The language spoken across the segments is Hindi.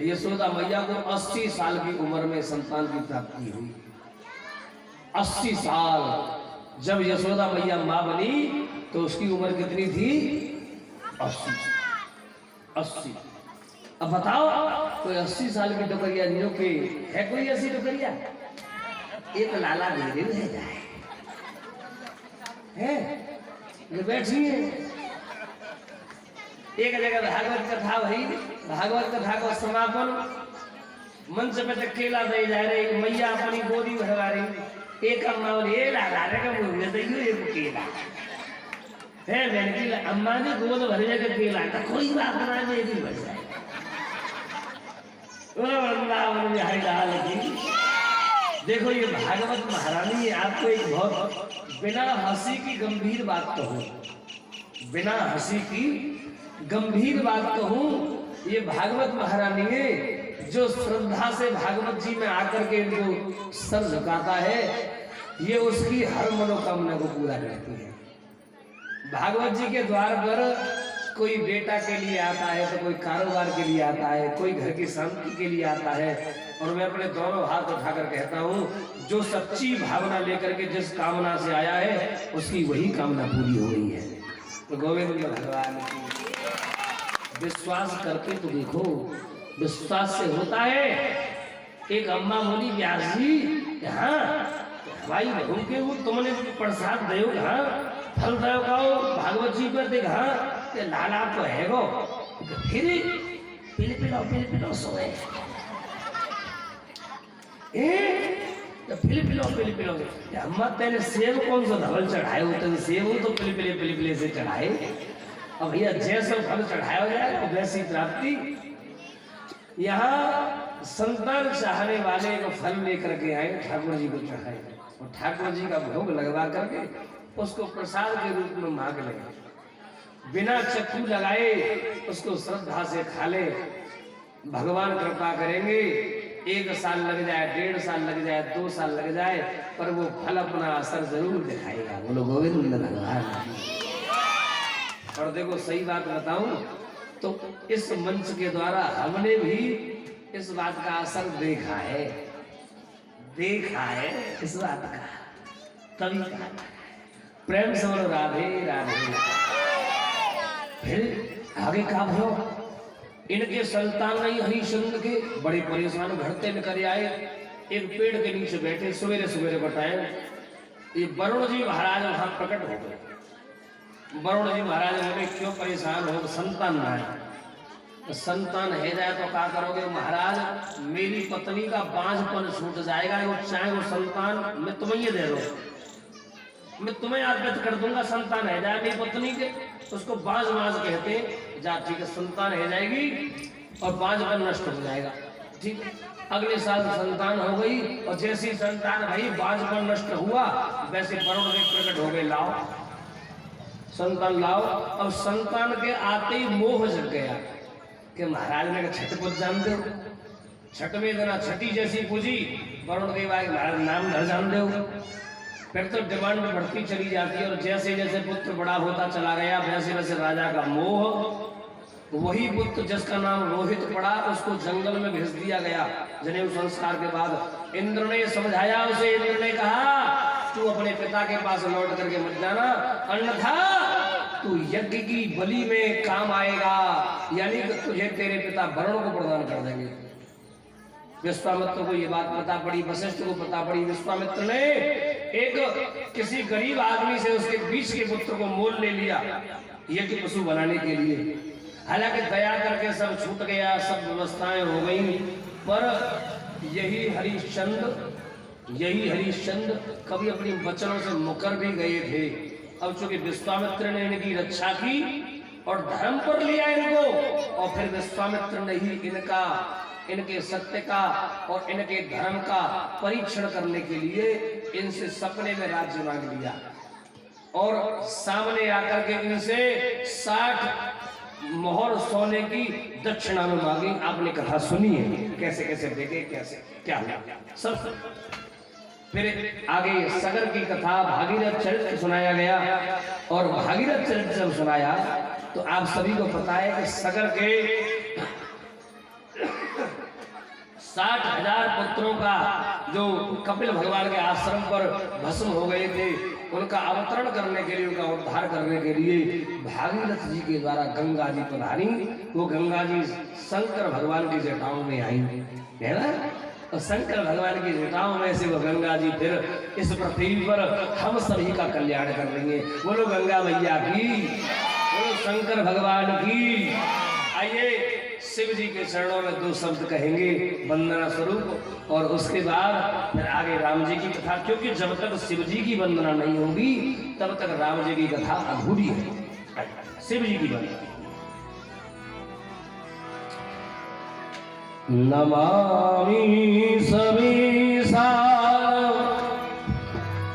यशोदा मैया को 80 साल की उम्र में संतान की प्राप्ति हुई। 80 साल जब यशोदा मैया मां बनी तो उसकी उम्र कितनी थी? 80। अब बताओ कोई 80 साल की टोकरिया जो के है, कोई ऐसी टोकरिया? एक लाला दे रहे जाए है ये बैठी है। एक जगह भागवत कथा भई, भागवत कथा का समापन मंच पे तक केला दे जा रहे, मैया अपनी गोदी भरवा रही। एक अम्मा बोली ये लाला रे का मुंह में देखियो एक केला है, बेटी अम्मा ने गोद भर के केला तो कोई बात ना दे दी बच जाए। वृंदावन में है लाल की। देखो ये भागवत महारानी आपको एक बहुत बिना हंसी की गंभीर बात कहूं, बिना हंसी की गंभीर बात कहूं, ये भागवत महारानी है जो श्रद्धा से भागवत जी में आकर के इनको सर झुकाता है, ये उसकी हर मनोकामना को पूरा करती है। भागवत जी के द्वार पर कोई बेटा के लिए आता है तो कोई कारोबार के लिए आता है, कोई घर की शांति के लिए आता है। और मैं अपने दोनों हाथ उठाकर कहता हूँ जो सच्ची भावना लेकर के जिस कामना से आया है उसकी वही कामना पूरी हो रही है। तो गोविंद भगवान की विश्वास करके तो देखो, विश्वास से होता है। एक अम्मा बोली व्यास जी हाँ भाई भूखे वो तुमने प्रसाद दयो हाँ फल दयो खाओ भागवत जी पर देख हाँ लाला तो है गो फिर पिलो सोए तो पिलो अम्मा तेरे सेब कौन सा धवल चढ़ाए हो, तेरे सेब हो तो पिले से चढ़ाए। अब भैया जैसा फल चढ़ाया जाए तो वैसी प्राप्ति। यहाँ संतान चाहने वाले को फल लेकर के आए, ठाकुर जी को चढ़ाए और ठाकुर जी का भोग लगवा करके उसको प्रसाद के रूप में मांग ले, बिना चक्कू लगाए उसको श्रद्धा से खा ले। भगवान कृपा करेंगे, 1 साल लग जाए, 1.5 साल लग जाए, 2 साल लग जाए, पर वो फल अपना असर जरूर दिखाएगा। बोलो गोविंद भगवान। और देखो सही बात बताऊं तो इस मंच के द्वारा हमने भी इस बात का असर देखा है इस बात का। तभी कहा प्रेम से बोलो राधे राधे। फिर आगे कहा भयो इनके संतान नहीं हरिश्चंद्र के बड़े परेशान घरते में कर आए, एक पेड़ के नीचे बैठे सवेरे बताए ये वरुण जी महाराज वहां प्रकट हो गए। वरुण जी महाराज बोले क्यों परेशान हो, संतान ना है तो संतान है जाए तो क्या करोगे महाराज, मेरी पत्नी का बांझपन छूट जाएगा, वो चाहे वो संतान मैं तुम्हें ये दे दो, मैं तुम्हें अर्पित कर दूंगा, संतान है जाए मेरी पत्नी के, उसको बांझ कहते हैं। जा ठीक है संतान है जाएगी और बांझपन नष्ट हो जाएगा। ठीक अगले साल संतान हो गई और जैसी संतान भाई बांझपन नष्ट हुआ वैसे वरुण जी प्रकट हो गए, लाओ संतान लाओ। अब संतान के आते ही मोह जग गया कि महाराज ने कहा छठ पूज जान दो, छठ में इतना छठी जैसी पूजी वरुण देव आए महाराज नाम धर जान दो। फिर तो डिमांड बढ़ती चली जाती है और जैसे जैसे पुत्र बड़ा होता चला गया वैसे वैसे राजा का मोह, वही पुत्र जिसका नाम रोहित पड़ा उसको जंगल में भेज दिया गया जनेऊ संस्कार के बाद। इंद्र ने समझाया उसे, इंद्र ने कहा तू अपने पिता के पास लौट करके मत जाना, अन्यथा तू यज्ञ की बलि में काम आएगा, यानी कि तुझे तेरे पिता वरुण को प्रदान कर देंगे। विश्वामित्र को ये बात पता पड़ी, वशिष्ठ को पता पड़ी। विश्वामित्र ने एक किसी गरीब आदमी से उसके बीच के पुत्र को मोल ले लिया यज्ञ पशु बनाने के लिए। हालांकि दया करके सब छूट गया, सब व्यवस्थाएं हो गई, पर यही हरिश्चंद्र कभी अपनी वचनों से मुकर भी गए थे। अब चूंकि विश्वामित्र ने इनकी रक्षा की और धर्म पर लिया इनको, और फिर विश्वामित्र ने ही इनके सत्य का और इनके धर्म का परीक्षण करने के लिए इनसे सपने में राज्य मांग लिया और सामने आकर के इनसे 60 मोहर सोने की दक्षिणा में मांगी। आपने कथा सुनी है कैसे कैसे देखे, कैसे क्या हुआ सब। फिर आगे सगर की कथा भागीरथ चरित्र सुनाया गया और भागीरथ चरित्र जब सुनाया तो आप सभी को पता है कि सगर के 60,000 पुत्रों का जो कपिल भगवान के आश्रम पर भस्म हो गए थे, उनका अवतरण करने के लिए, उनका उद्धार करने के लिए भागीरथ जी के द्वारा गंगा जी पधारी। वो गंगा जी शंकर भगवान की जटाओं में आई है ना, और शंकर भगवान की जटाओं में से वो गंगा जी फिर इस पृथ्वी पर हम सभी का कल्याण कर देंगे। बोलो गंगा मैया की, बोलो शंकर भगवान की। आइए शिव जी के चरणों में 2 शब्द कहेंगे वंदना स्वरूप, और उसके बाद फिर आगे राम जी की कथा, क्योंकि जब तक शिव जी की वंदना नहीं होगी तब तक राम जी की कथा अधूरी है। शिव जी की वंदना। नमामि समीसा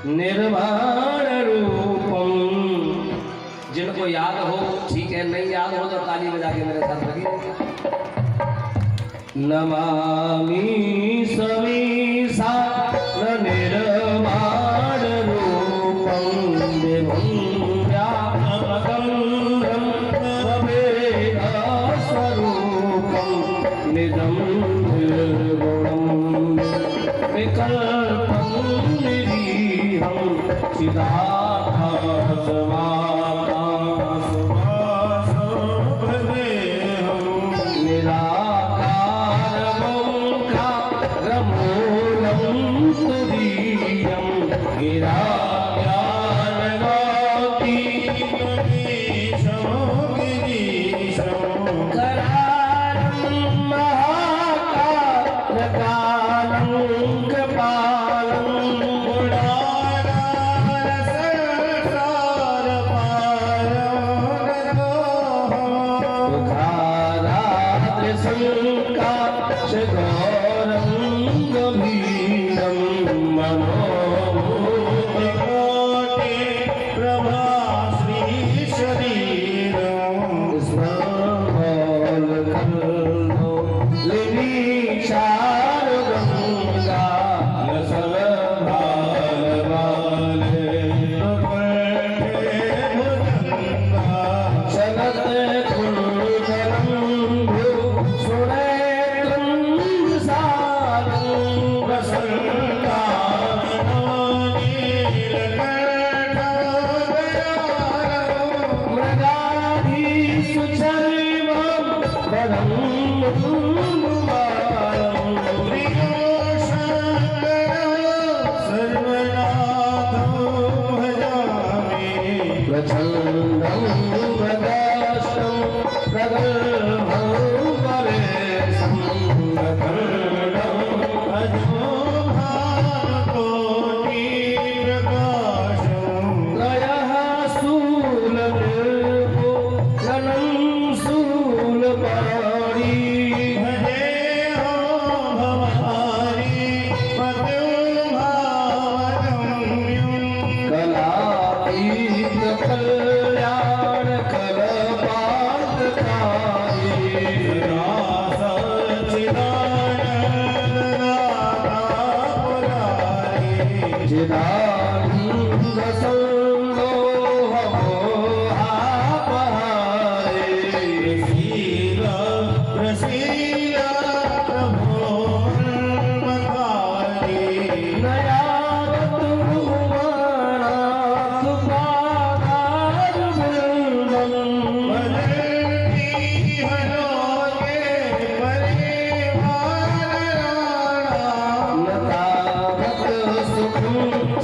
निर्वाण रूपम। जिनको याद हो ठीक है, नहीं याद हो तो ताली बजा के मेरे साथ लगे। नमामि समीसा निर्वाण रूपम देवं व्यापकं ब्रह्मवेद स्वरूपं निजं निर्गुणं विकल्पं निरीहं चिदाभासवान्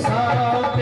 साथ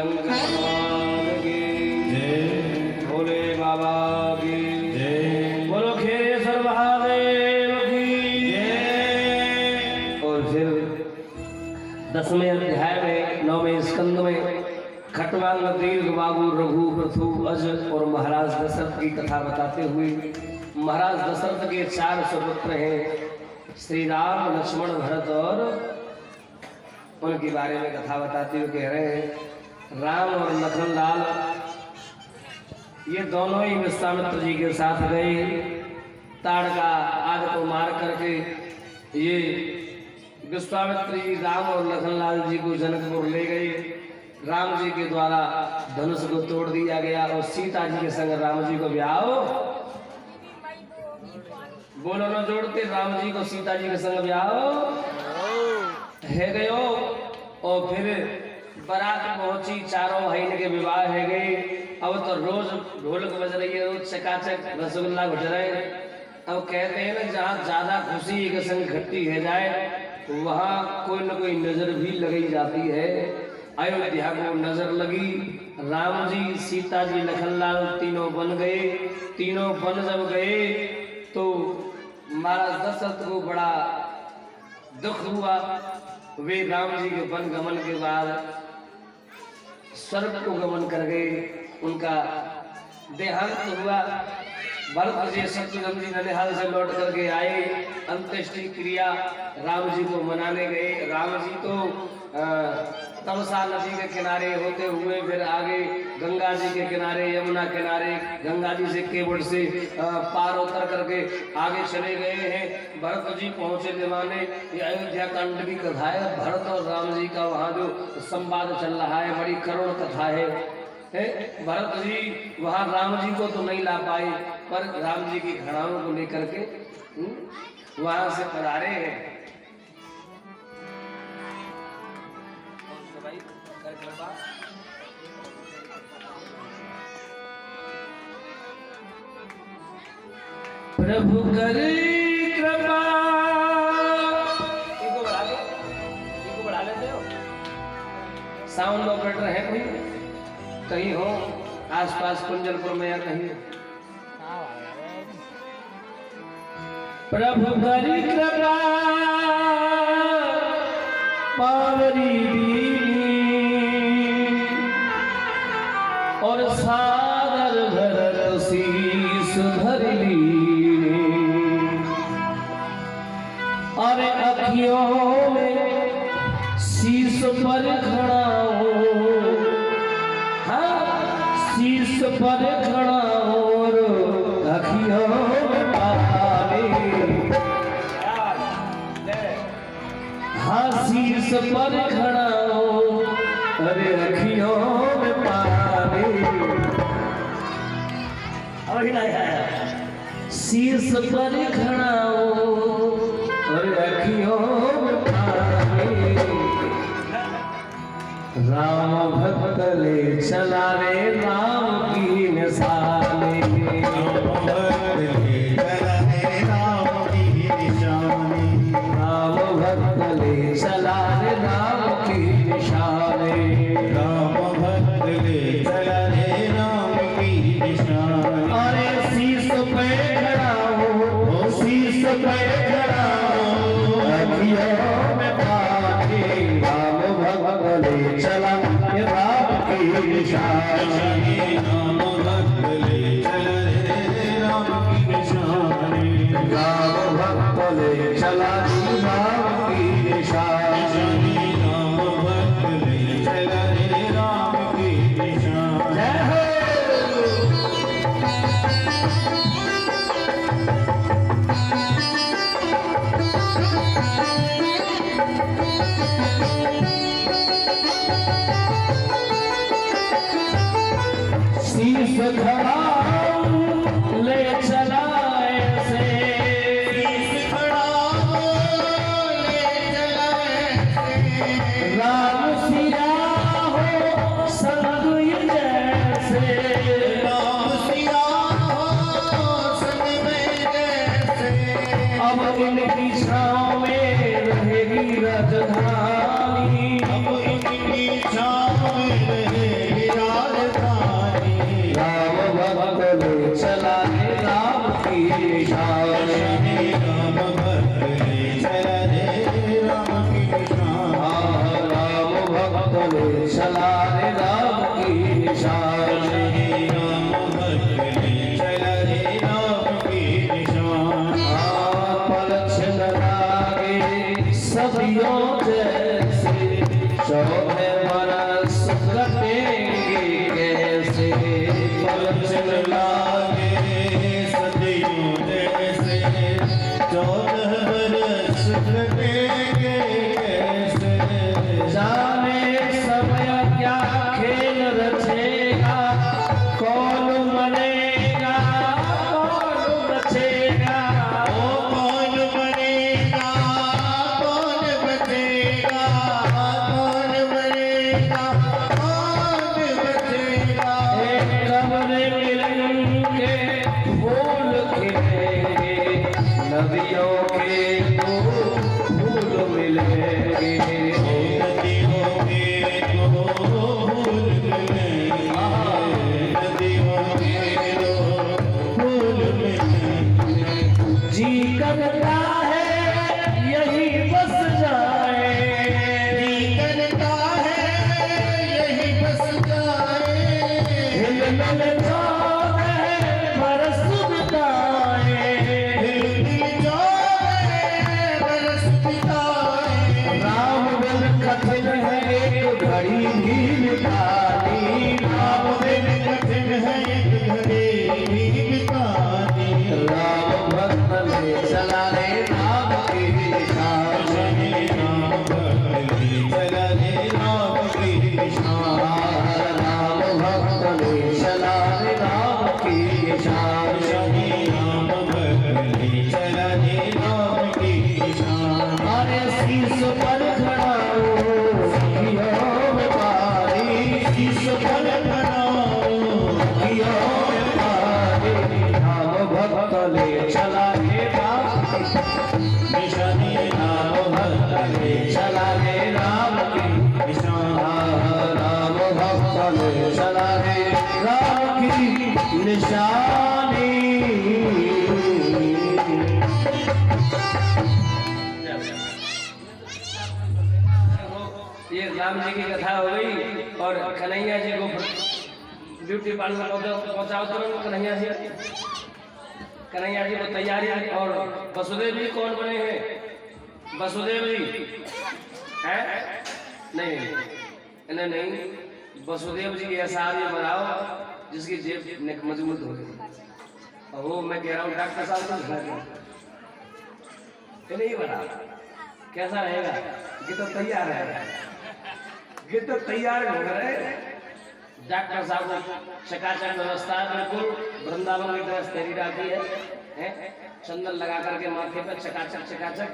शंकर भगवान की जय, भोले बाबा की जय, बोलो खेसर महादेव की जय। और फिर 10वें अध्याय में 9वें स्कंद में खटवांग दीर्घ बाबू रघु पृथु अज और महाराज दशरथ की कथा बताते हुए महाराज दशरथ के 4 सुपुत्र हैं, श्री राम लक्ष्मण भरत, और उनके बारे में कथा बताते हुए कह रहे हैं राम और लखन लाल ये दोनों ही विश्वामित्र जी के साथ गए। ताड़का आग को मार करके ये विश्वामित्र जी राम और लखन लाल जी को जनकपुर ले गए। राम जी के द्वारा धनुष को तोड़ दिया गया और सीता जी के संग राम जी को ब्याह, बोलो न जोड़ते, राम जी को सीता जी के संग ब्याह है गयो। और फिर बारात पहुंची, 4 महीने के विवाह है गए। अब तो रोज ढोलक बज रही है, रोज चकाचक रसगुल्ला घुट रहे। अब कहते हैं ना जहाँ ज्यादा खुशी एक संग इकट्ठी है जाए वहाँ कोई न कोई नजर भी लगाई जाती है। अयोध्या को नजर लगी। राम जी, सीता जी, लखनलाल तीनों बन गए। तीनों बन जब गए तो महाराज दशरथ को बड़ा दुख हुआ। वे राम जी के वन गमन के बाद स्वर्ग को गमन कर गए, उनका देहांत हुआ। भरत जी शत्रुघ्न जी ननिहाल से लौट करके आए, अंत्येष्टि क्रिया राम जी को मनाने गए। राम जी तो तमसा नदी के किनारे होते हुए फिर आगे गंगा जी के किनारे, यमुना किनारे, गंगा जी से केवट से पार उतर करके आगे चले गए हैं। भरत जी पहुंचे दिवाने। ये अयोध्या कांड की कथा है, भरत और राम जी का वहाँ जो संवाद चल रहा है, बड़ी करुण कथा है। भरत जी वहाँ राम जी को तो नहीं ला पाए, पर राम जी की घड़ाओं को लेकर के वहां से पधारे हैं। प्रभु करे कृपा, इनको बढ़ा लेते हो। साउंड ऑपरेटर है कोई, कहीं हो आसपास कुंजलपुर में या कहीं। प्रभु करे कृपा पावरी और सादर भरत शीस धर ली, और अखियों में शीस पर खड़ा हूँ, हाँ शीस पर खड़ा हूँ, और अखियों में पानी, हाँ शीस पर खड़ा हूँ, अरे अखियों में पानी। अभी नहीं आया। शीस पर खड़ा हूँ और अखियों में पानी। राम भक्त ले चला रे राम की निशानी, राम भक्त ले चला रे राम की निशानी, राम भक्त ले चला रे राम की निशानी, राम भक्त ले चला रे राम की निशानी। अरे शीस पे खड़ा हूँ, शीस पे खड़ा हूँ, अखियों में पानी, राम भक्त ले चला ये राम की निशानी, राम भक्त ले चला रे राम की निशानी, राम भक्त ले चला राम की निशानी, राम भक्त ले चला रे राम की निशानी। जय हो। शीस खड़ा ले चला ऐसे, शीस खड़ा ले चला ऐसे, राम सिया हो संग ये जैसे, राम सिया हो संग में जैसे। अब इनकी छाँव में रहेगी राजधानी, अब इनकी छाँव में रहेगी चला रे राम की निशानी, राम भक्त ले चला रे राम की निशानी। पल छिन लागे सदियों जैसे, 14 बरस कटेंगे कैसे, पल छिन लागे सदियों जैसे, 14 बरस कटेंगे कैसे। जाने समय क्या खेल रचेगा, कौन मरेगा कौन बचेगा, ओ कौन मरेगा कौन बचेगा, कौन मरेगा कौन बचेगा। कमरे मिलन के फूल खिलेंगे, नदियों के तो फूल मिलेंगे, नदियों के तो फूल मिलेंगे, नदियों के तो फूल मिलेंगे। जी करता है यही बस जाए, जी करता है यही बस जाए, हिल बरस बिताए, दिल जो बरस बिताए। राम बिन कठिन है एक घड़ी भी निकाली, राम बिन कठिन है एक घड़ी भी बितानी। राम भक्त ले चला रे राम की निशानी, राम भक्त ले चला रे राम की निशानी। राम भक्त ले चला रे राम की निशानी, राम भक्त ले चला रे राम की निशानी। अरे शीश पर खड़ा हो कियो व्यापारी, शीश पर खड़ा हो कियो व्यापारी, राम भक्त ले चला रे राम की निशानी। राम भक्त ले चला रे राम की निशानी। राम भक्त ले चला रे राम की निशानी। ये राम जी की कथा हो गई और कन्हैया जी को ब्यूटी पार्लर पहुंचाओ तुरंत। कन्हैया जी को तैयारी, और वसुदेव जी कौन बने हैं? वसुदेव जी हैं? नहीं नहीं, वसुदेव जी ऐसा आदमी बनाओ जिसकी जेब मजबूत हो गई। और वो मैं कह रहा हूँ डॉक्टर साहब तो नहीं बना, कैसा रहेगा? ये तो तैयार है, ये तो तैयार हो रहे। डॉक्टर साहब को चकाचक व्यवस्था बिल्कुल वृंदावन की तरह तैयारी रहती है, चंदन लगा करके माथे पर चकाचक चकाचक,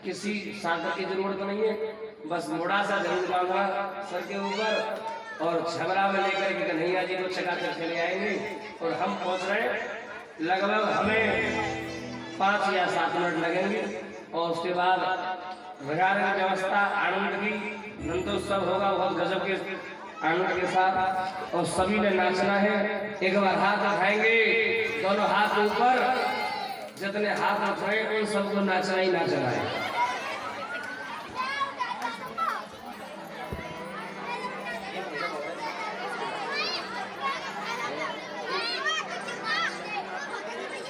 किसी साधन की जरूरत नहीं है, बस मोड़ा सा जरूर बांधा सर के ऊपर और छबरा में लेकर के कन्हैया जी को चकाचक चले आएंगे। और हम पहुंच रहे लगभग हमें 5 या 7 मिनट लगेंगे, और उसके बाद रंगारंग की व्यवस्था, आनंद की नंदोत्सव होगा बहुत गजब के आनंद के साथ, और सभी ने नाचना है। एक बार हाथ उठाएंगे, दोनों हाथ ऊपर, जितने हाथ उठ रहे हैं उन सबको नाचना ही नाचना है।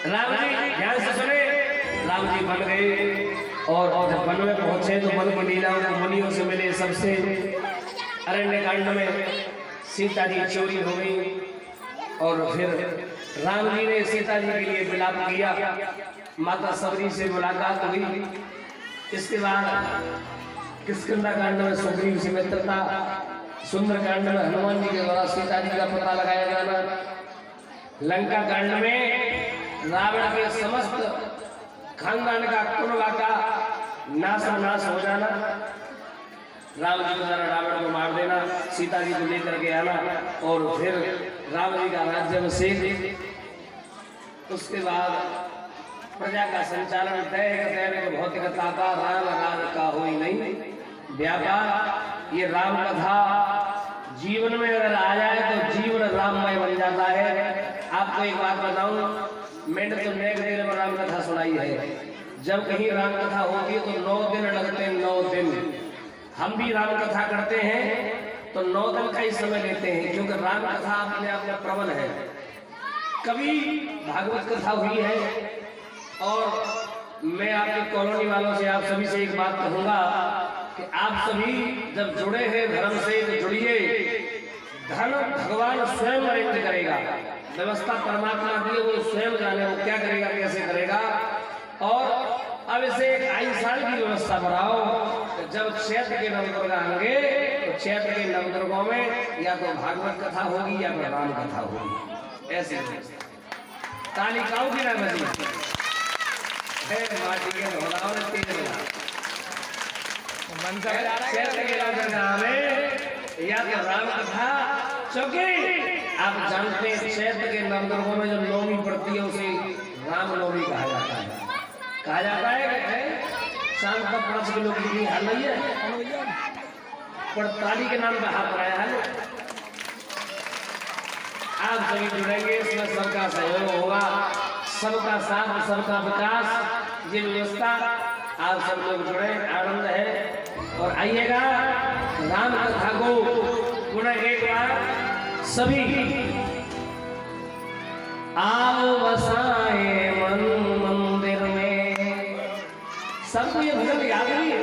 राम जी ध्यान से सुने। राम जी बन गए, और जब वन में पहुंचे तो वन की लीलाओं को मुनियों से मिले। सबसे अरण्य कांड में सीता जी चोरी हो गई, और फिर राम जी ने सीता जी के लिए विलाप किया, माता सबरी से मुलाकात हुई। इसके बाद किष्किंधा कांड में सुग्रीव से मित्रता, सुंदर कांड में हनुमान जी के द्वारा सीता जी का पता लगाया जाना, लंका कांड में रावण के समस्त खानदान का कुनबा का नाश हो जाना, राम जी द्वारा रावण को मार देना, सीता जी को लेकर के आना, और फिर राम जी का राज्याभिषेक। उसके बाद प्रजा का संचालन तय भौतिकता का, राम राज का हो ही नहीं व्यापार। ये राम कथा जीवन में अगर आ जाए तो जीवन राममय बन जाता है। आपको एक बात बताऊं, मैंने तो नेक दिन में राम कथा सुनाई है। जब कहीं राम कथा होगी तो 9 दिन लगते हैं, 9 दिन। हम भी राम कथा करते हैं, तो 9 दिन का ही समय लेते हैं, क्योंकि राम कथा अपने आप में प्रबल है। कभी भागवत कथा हुई है। और मैं आपकी कॉलोनी वालों से, आप सभी से एक बात कहूंगा कि आप सभी जब जुड़े हैं धर्म से तो जुड़िए। धर्म भगवान स्वयं अरेंज करेगा, व्यवस्था परमात्मा दी, वो स्वयं जाने वो क्या करेगा, कैसे करेगा। और अब इसे एक आइंसाल की व्यवस्था बनाओ। जब चैत्र के नवदुर्गा आएंगे तो चैत्र के नवदुर्गों में या तो भागवत कथा होगी या फिर राम कथा होगी। ऐसे तालिकाओं की ना बजी है, माटी के ढोलाओं ने तेज बजा। चैत्र के नवदुर्गा में या तो राम कथा, क्योंकि आप जानते हैं चैत्र के नवदुर्गों में जो नवमी पड़ती है उसे राम नवमी कहा जाता है। कहा जाता है शाम तक 5 किलो की हाल नहीं है, पर ताली के नाम पे हाथ आया है। आप सभी जुड़ेंगे, इसमें सबका सहयोग होगा, सबका साथ, सबका विकास, ये व्यवस्था। आप सब लोग जुड़े, आनंद है। और आइएगा राम कथा को पुनः एक बार सभी आओ बसाए मन मंदिर में। सबको ये भजन याद नहीं है?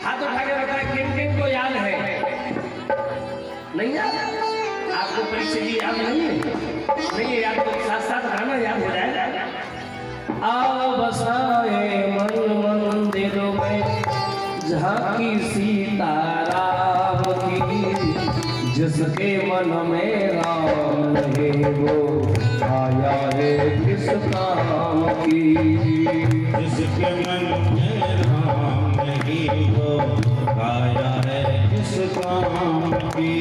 हाथ उठा के बताए किन किन को याद है? नहीं याद? आपको परीक्षा जी याद नहीं है? नहीं याद तो साथ साथ गाना याद हो जाएगा। आओ बसाए मन मंदिर में, झांकी सीताराम की, जिसके मन में राम रहे वो आया है किस काम की। जिसके मन में राम नहीं वो आया है किस काम की।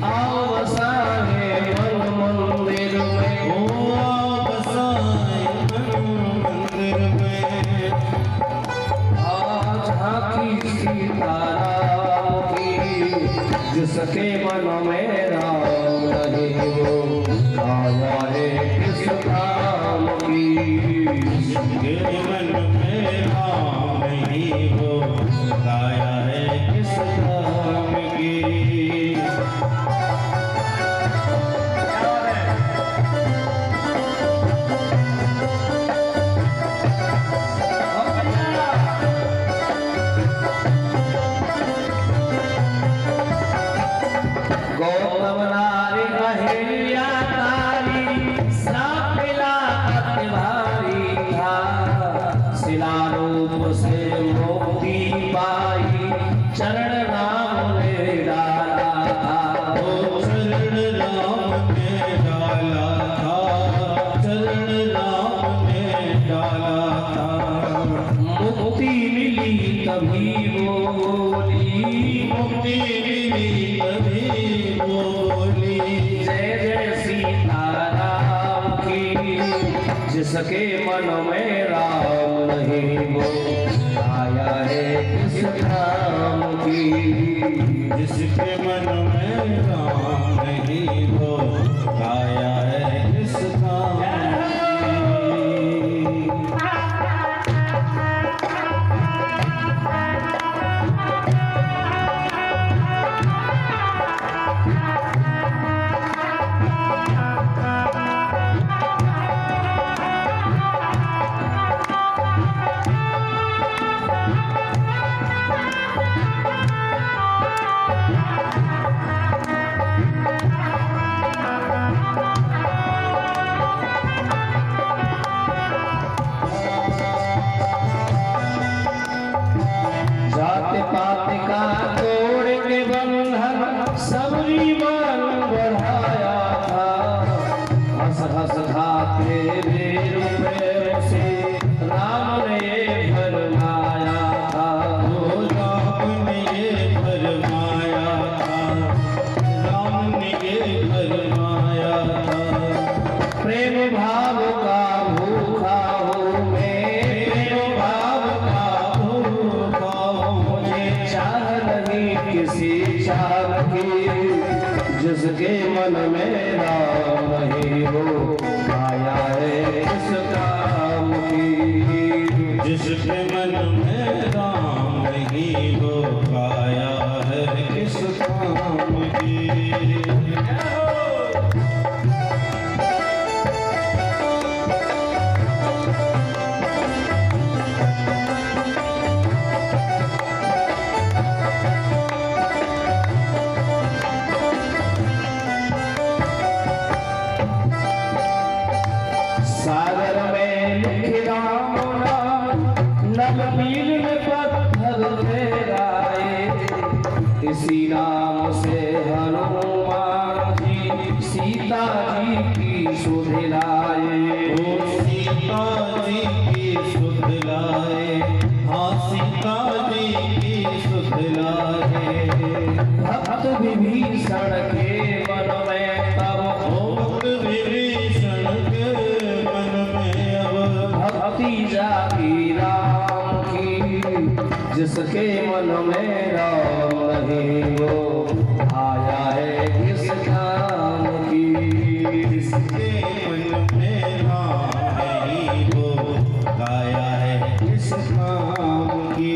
आओ बसाए मन मंदिर में, ओ आओ बसाए मन मंदिर में, झांकी सीताराम की, जिसके मन में राम रहे वो आया है किस काम की। जिसके मन में राम नहीं वो आया है किस काम की। गौतम नारी अहिल्या तारी, श्राप मिला अति भारी था। शिला रूप से मुक्ति पाई, चरण राम ने डाला था। ओ चरण राम ने डाला था, चरण राम ने डाला था। मुक्ति मिली तभी बोली, मुक्ति मिली तभी बोली। जय जय सीताराम की, जिसके मन में राम नहीं वो आया है किस काम की। जिसके मन में राम नहीं वो आया है किस काम की। जात पात का तोड़ के बंधन सबरी मन बढ़ाया था। हंस हंस खाते रुपए से राम ने फरमाया था। ओ राम ने ये फरमाया था, राम ने ये फरमाया था। प्रेम भाव का भूखा हूँ मैं, प्रेम भाव का भूखा हूँ मैं, चाह नहीं किसी चाह की, जिसके मन में राम नहीं वो आया है इस काम की। जिसके मन में राम नहीं वो आया है विभीषण के मन में तब भक्त विभीषण के मन में अब भक्ति जागी राम की, जिसके मन में राम नहीं वो आया है किस काम की। जिसके मन में राम नहीं वो आया है किस काम की।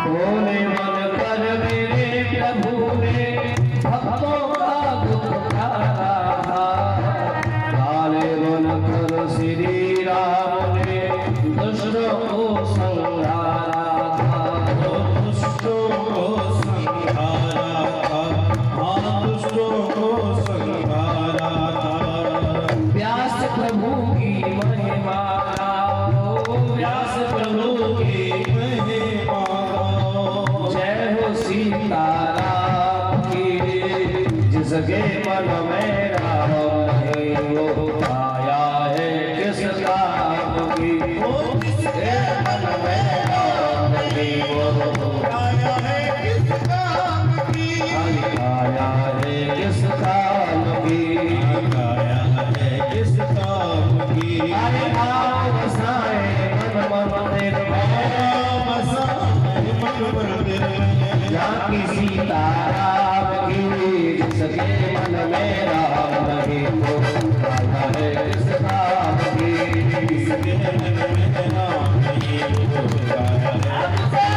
भोले मन पर मेरे प्रभु ने भक्तों का दुख उठाया था, काले मन पर श्री राम ने दुष्टों को संहारा था। दुष्टों को संहारा था, हाँ दुष्टों को संहारा था। व्यास प्रभु की महिमा गाओ, व्यास प्रभु की महिमा जय हो सीताराम की, जिसके मन में राम नहीं वो आया है किस काम की। जिसके मन में राम नहीं वो आया है किस काम की। आया है किस काम की। आया है किस काम की। अरे आओ बसाए मन मंदिर में, मन मंदिर में जाकी सीताराम की, जिसके मन में राम नहीं वो आया है किस काम की। जिसके मन में राम नहीं वो आया है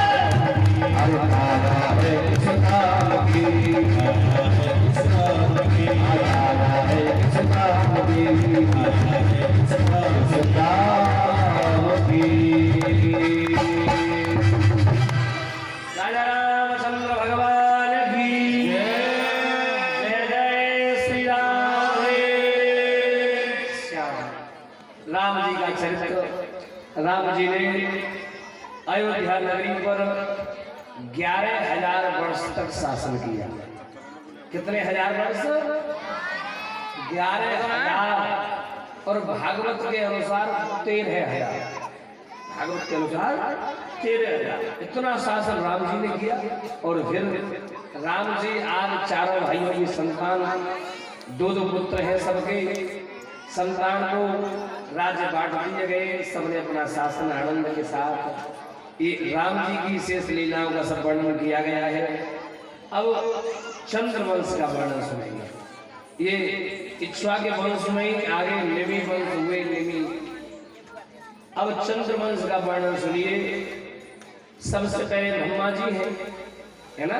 अरे आया है किस काम की। आया है किस काम की। आया है किस काम की। आया है किस काम किस काम की। राजा रामचंद्र भगवान की जय। जय श्री राम। राम जी का चरित्र। राम जी ने अयोध्या नगरी पर 11,000 वर्ष तक शासन किया। कितने हजार वर्ष? 11,000। और भागवत के अनुसार 13,000। भागवत के अनुसार 13,000 इतना शासन राम जी ने किया। और फिर राम जी आज चारों भाइयों की संतान, 2 पुत्र हैं सबके। संतान को राज्य बांट दिए गए, सबने अपना शासन आनंद के साथ। ये राम जी की शेष लीलाओं का सब वर्णन किया गया है। अब चंद्रवंश का वर्णन सुनेंगे। ये इक्ष्वा के वंश में ही आगे निमि वंश हुए। निमि अब चंद्रवंश का वर्णन सुनिए। सबसे पहले ब्रह्मा जी हैं, है ना?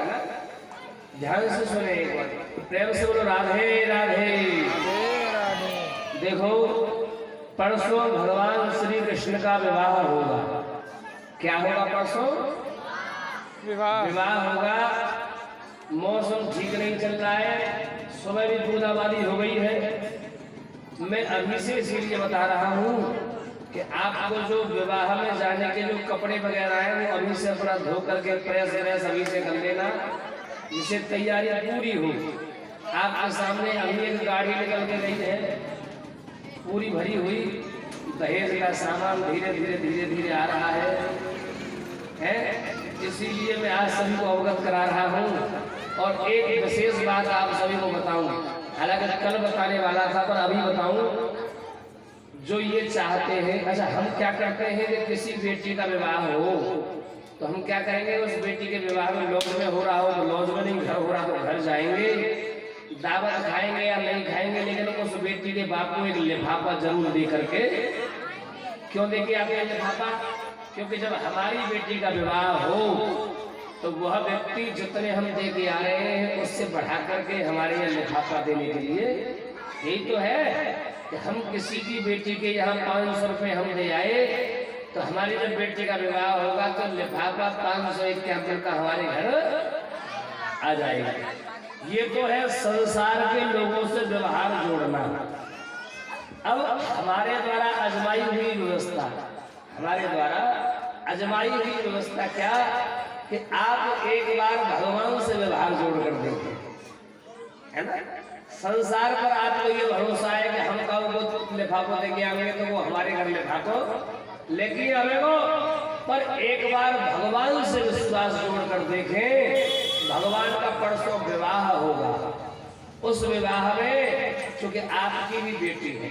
ध्यान से सुने एक बार, प्रेम से बोलो राधे राधे। देखो परसों भगवान श्री कृष्ण का विवाह होगा। क्या होगा परसों? विवाह होगा। मौसम ठीक नहीं चल रहा है, सुबह भी बूंदाबांदी हो गई है। मैं अभी से इसीलिए बता रहा हूँ कि आपको जो विवाह में जाने के जो कपड़े वगैरह हैं वो अभी से अपना धो करके प्रेस व्रेस अभी से कर लेना, जिससे तैयारी पूरी हो। आपके सामने अभी एक गाड़ी निकल के गई है, पूरी भरी हुई। दहेज का सामान धीरे धीरे धीरे धीरे आ रहा है। इसीलिए मैं आज सभी को अवगत करा रहा हूँ। और एक विशेष बात आप सभी को बताऊं, हालांकि कल बताने वाला था पर अभी बताऊं। जो ये चाहते हैं, अच्छा हम क्या करते हैं कि किसी बेटी का विवाह हो तो हम क्या करेंगे, उस बेटी के विवाह में लॉज में हो रहा हो तो लॉज में नहीं, घर हो रहा तो घर जाएंगे, दावत खाएंगे या नहीं खाएंगे, लेकिन उस बेटी के बाप को एक लिफाफा जरूर दे करके। क्यों देके आते हैं लिफाफा? क्योंकि जब हमारी बेटी का विवाह हो तो वह व्यक्ति जितने हम दे के आ रहे हैं उससे बढ़ा करके हमारे यहाँ लिफाफा देने के लिए। यही तो है कि हम किसी की बेटी के यहाँ 500 रुपये हम दे आए तो हमारी जब बेटी का विवाह होगा तो लिफाफा 551 का हमारे घर आ जाएगा। ये तो है संसार के लोगों से व्यवहार जोड़ना। अब हमारे द्वारा आजमाई हुई व्यवस्था, हमारे द्वारा आजमाई हुई व्यवस्था क्या कि आप एक बार भगवान से व्यवहार जोड़ कर देंगे, है ना। संसार पर आपको ये भरोसा है कि हम कब लिफाफो देके आएंगे तो वो हमारे घर लिफाफो लेके आवेगो, पर एक बार भगवान से विश्वास जोड़ कर देखें। भगवान का परसों विवाह होगा, उस विवाह में चूंकि आपकी भी बेटी है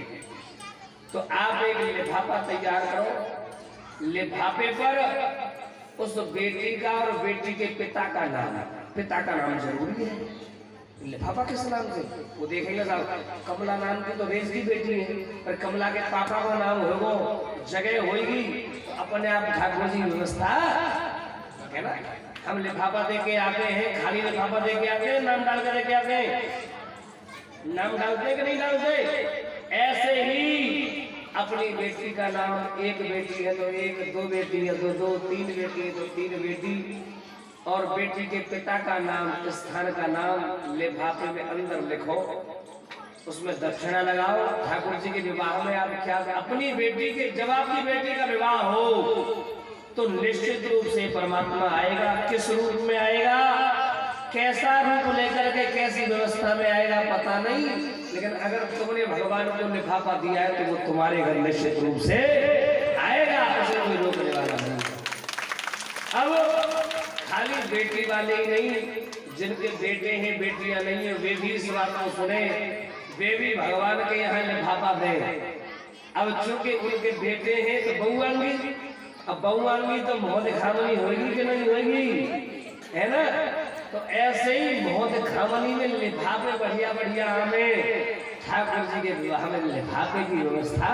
तो आप एक लिफाफा तैयार करो। लिफाफे पर उस बेटी का और बेटी के पिता का नाम जरूरी है। लिफाफा किस नाम से वो देखेंगे साहब। कमला नाम की तो रेस की बेटी है, पर कमला के पापा का नाम होगा, जगह होगी तो अपने आप ठाकुर जी व्यवस्था है ना। हम लिफाफा दे के आते हैं, खाली लिफाफा दे के आते हैं, नाम डाल के दे के आते हैं। नाम डालते कि नहीं डालते? ऐसे ही अपनी बेटी का नाम, एक बेटी है तो एक, दो बेटी है तो दो, तीन बेटी है तो तीन बेटी, और बेटी के पिता का नाम, स्थान का नाम लिफाफे में अंदर लिखो, उसमें दक्षिणा लगाओ। ठाकुर जी के विवाह में आप क्या, अपनी बेटी के, जब आपकी बेटी का विवाह हो तो निश्चित रूप से परमात्मा आएगा। किस रूप में आएगा, कैसा रूप लेकर के, कैसी व्यवस्था में आएगा पता नहीं, लेकिन अगर तुमने भगवान को लिफाफा दिया है तो वो तुम्हारे घर निश्चित रूप से आएगा, उसे कोई रोकने वाला नहीं। अब खाली बेटी वाले ही नहीं, जिनके बेटे हैं बेटियां नहीं है वे भी इस बात को सुने, वे भी भगवान के यहाँ लिफाफा दें। अब चूंकि उनके बेटे हैं तो बहुआंगी, अब बहुआंगी तो मोह दिखावनी होगी कि नहीं होगी, है ना। तो ऐसे ही मोह दिखावनी में लिफाफे बढ़िया बढ़िया हमें ठाकुर जी के विवाह में लिफाफे की व्यवस्था,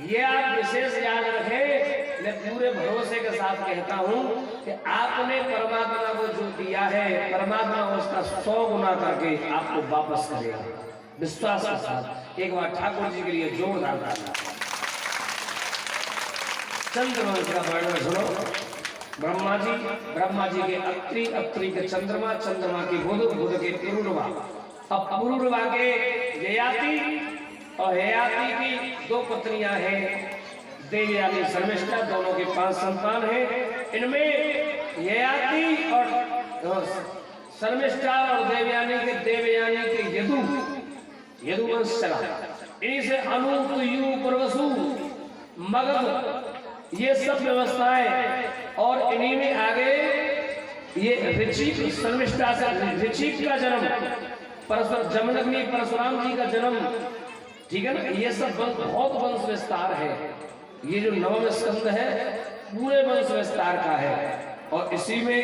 ये आप विशेष याद रखें। मैं पूरे भरोसे के साथ कहता हूं कि आपने परमात्मा को जो दिया है, परमात्मा उसका 100 गुना करके आपको वापस करेगा। विश्वास के साथ एक बार ठाकुर जी के लिए जोरदार ताली। चंद्रवंश का वर्णन सुनो। ब्रह्मा जी के अत्रि, अत्रि के चंद्रमा, चंद्रमा की बुध, बुध के पुरूरवा, अब पुरूरवा के ययाति और ययाति की 2 पत्नियां हैं, देवयानी शर्मिष्ठा, दोनों के 5 संतान हैं। इनमें ययाति और शर्मिष्ठा और देवयानी के यदुवंश चला। इन्हीं से अनु, तुयु, प्रवसु, मगध, ये सब व्यवस्थाएं, और इन्हीं में आगे ये ऋचिक, शर्मिष्ठा से ऋचिक का जन्म, जमदग्नि परशुराम जी का जन्म, ठीक है ना। ये सब बहुत वंश विस्तार है। ये जो 9वां स्कंद है पूरे वंश विस्तार का है, और इसी में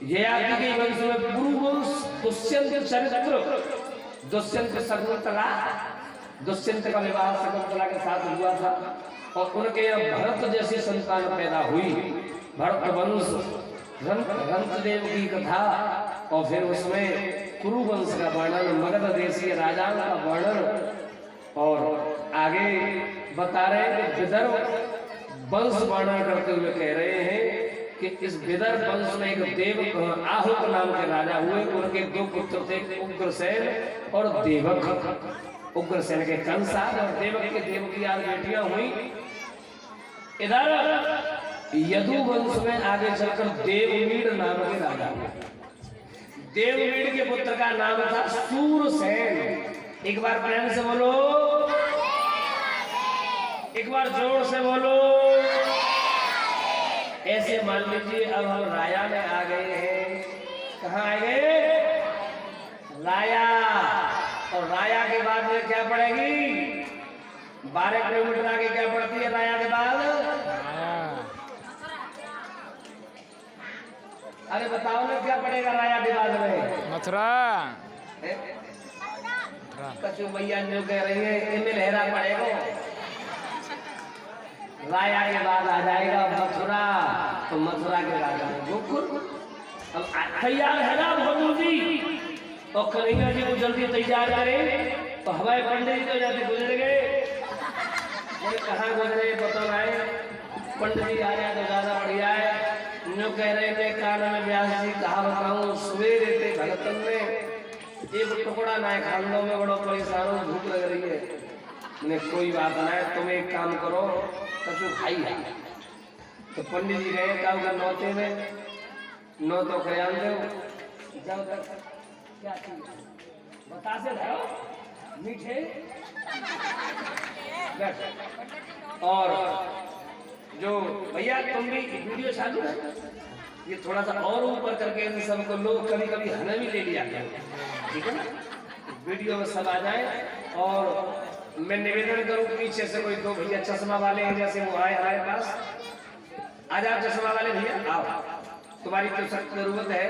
ययाति के वंश में पुरुवंश, दुष्यंत चरित्र, दुष्यंत शकुंतला, दुष्यंत का विवाह शकुंतला के साथ हुआ था, और उनके यहाँ भरत जैसी संतान पैदा हुई। भरत वंश, रंतदेव की कथा, और फिर उसमें कुरुवंश का वर्णन, मगध देशीय राजाओं का वर्णन, और आगे बता रहे हैं कि विदर्भ वंश वर्णन करते हुए कह रहे हैं कि इस विदर्भ वंश में एक देव आहुक नाम के राजा हुए। उनके 2 पुत्र थे, उग्रसेन और देवक। उग्रसेन के कंसाद और देवक के देवकी आदि बेटियां हुई। इधर यदु वंश में आगे चलकर देववीर नाम के राजा हुए। देववीर के पुत्र का नाम था सूरसेन। एक बार प्रेम से बोलो, एक बार जोर से बोलो। ऐसे मान लीजिए अब हम राया में आ गए हैं। कहाँ आ गए? राया। और राया के बाद में क्या पड़ेगी? 12 किलोमीटर आगे क्या पड़ती है राया के बाद? अरे बताओ ना क्या पड़ेगा राया के बाद में? मथुरा। कचू भैया जो कह रही है इनमें लहरा पड़ेगा। राया के बाद आ जाएगा मथुरा। तो मथुरा के राजा गोकुल। अब तैयार है ना भोजू जी? और कन्हैया जी को जल्दी तैयार करें। तो हवाई पंडित जी तो जाते गुजर गए। कहाँ गुजरे पता नहीं। पंडित जी आ रहे हैं तो ज्यादा बढ़िया है। जो कह रहे थे कान में व्यास जी कहा बताऊं सवेरे थे भगतन में एक टुकड़ा ना खान लो, में बड़ो परेशान हूँ, भूख लग रही है। मैंने कोई बात ना है, तुम एक काम करो कचू खाई है। तो पंडित जी गए का नौते में नौ तो खयाल दो जाओ तक क्या बतासे धरो मीठे और जो भैया तुम भी वीडियो चालू है, ये थोड़ा सा और ऊपर करके इन सबको लोग कभी कभी हमें भी ले लिया, ठीक है ना, वीडियो में सब आ जाए। और मैं निवेदन करूं पीछे से कोई दो भैया चश्मा वाले हैं, जैसे वो आए हमारे पास, आज आप चश्मा वाले भैया आओ, तुम्हारी तो सख्त जरूरत है।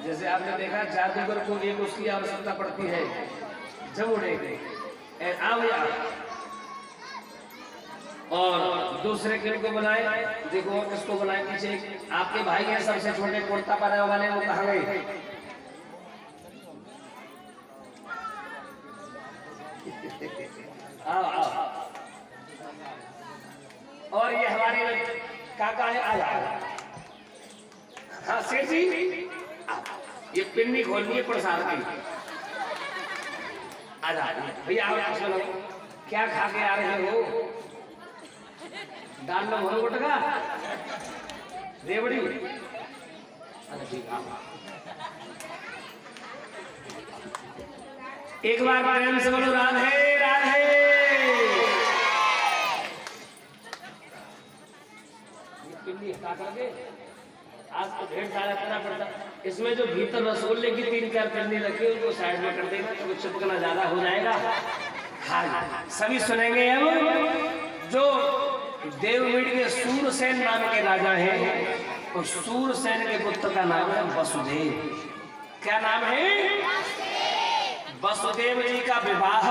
जैसे आपने देखा जादूगर को एक उसकी आवश्यकता पड़ती है जब उड़ेंगे, आओ यार। और दूसरे किन को बनाए, देखो किसको बनाए, पीछे आपके भाई हैं सबसे छोटे कुर्ता पहने वाले, वो कहाँ गए? आओ आओ। और ये हमारे काका है, आ जाओ। हाँ सेठ जी, ये पिन्नी खोलनी है प्रसाद की, आ जाओ भैया। आप सुनो, क्या खा के आ रहे हो? दाल में भरो गुटका रेवड़ी, एक बार प्रेम से बोलो राधे राधे। आज तो ढेर सारा करना पड़ता, इसमें जो भीतर रसगुल्ले की 3-4 पिन्नी रखी उनको साइड में कर देना, तो चिपकना ज्यादा हो जाएगा। हाँ सभी सुनेंगे। अब जो देववीर के सूरसेन नाम के राजा हैं, और सूरसेन के पुत्र का नाम है वसुदेव। क्या नाम है? वसुदेव जी का विवाह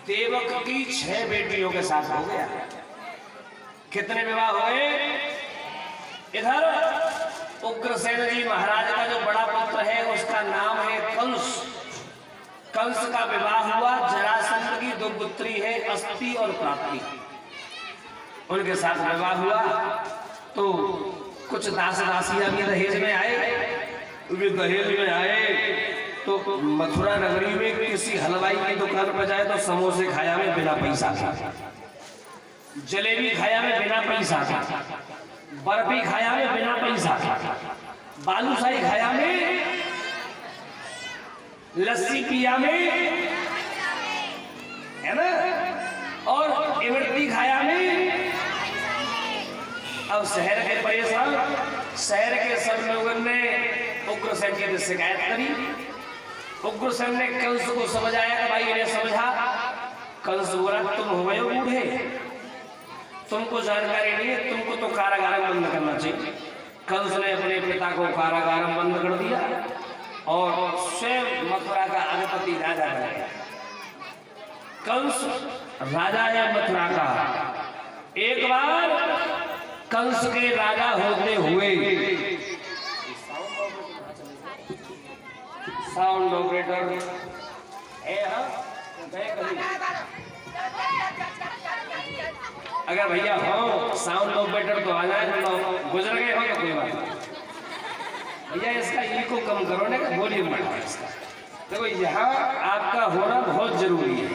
देवक की 6 बेटियों के साथ हो गया। कितने विवाह हुए? इधर उग्रसेन जी महाराज का जो बड़ा पुत्र है उसका नाम है कंस। कंस का विवाह हुआ जरासंध की 2 पुत्री है अस्ति और प्राप्ति, उनके साथ विवाह हुआ। तो कुछ दास दासियां भी दहेज में आए, वे दहेज में आए तो मथुरा नगरी में किसी हलवाई की दुकान पर जाए तो समोसे खाया में बिना पैसा था, जलेबी खाया में बिना पैसा था, बर्फी खाया में बिना पैसा था, बालूशाही खाया में, लस्सी पिया में, है ना, और इमरती खाया में। अब शहर के परेशान, शहर के सब लोगों ने उग्रसेन की शिकायत करी। उग्रसेन ने कंस को समझाया कि भाई इन्हें समझा। कंस बोला तुम हो गए बूढ़े, तुमको जानकारी नहीं है, तुमको तो कारागार में बंद करना चाहिए। कंस ने अपने पिता को कारागार में बंद कर दिया और स्वयं मथुरा का अधिपति राजा बन गया। कंस राजा है मथुरा का। एक बार कंस के राजा होते हुए साउंड ऑपरेटर अगर भैया हो साउंड ऑपरेटर तो आ जाए, तो गुजर गए हो तो कोई बात नहीं भैया, इसका इको कम करो ना, वॉल्यूम बढ़ाओ इसका। देखो यहाँ आपका होना बहुत जरूरी है,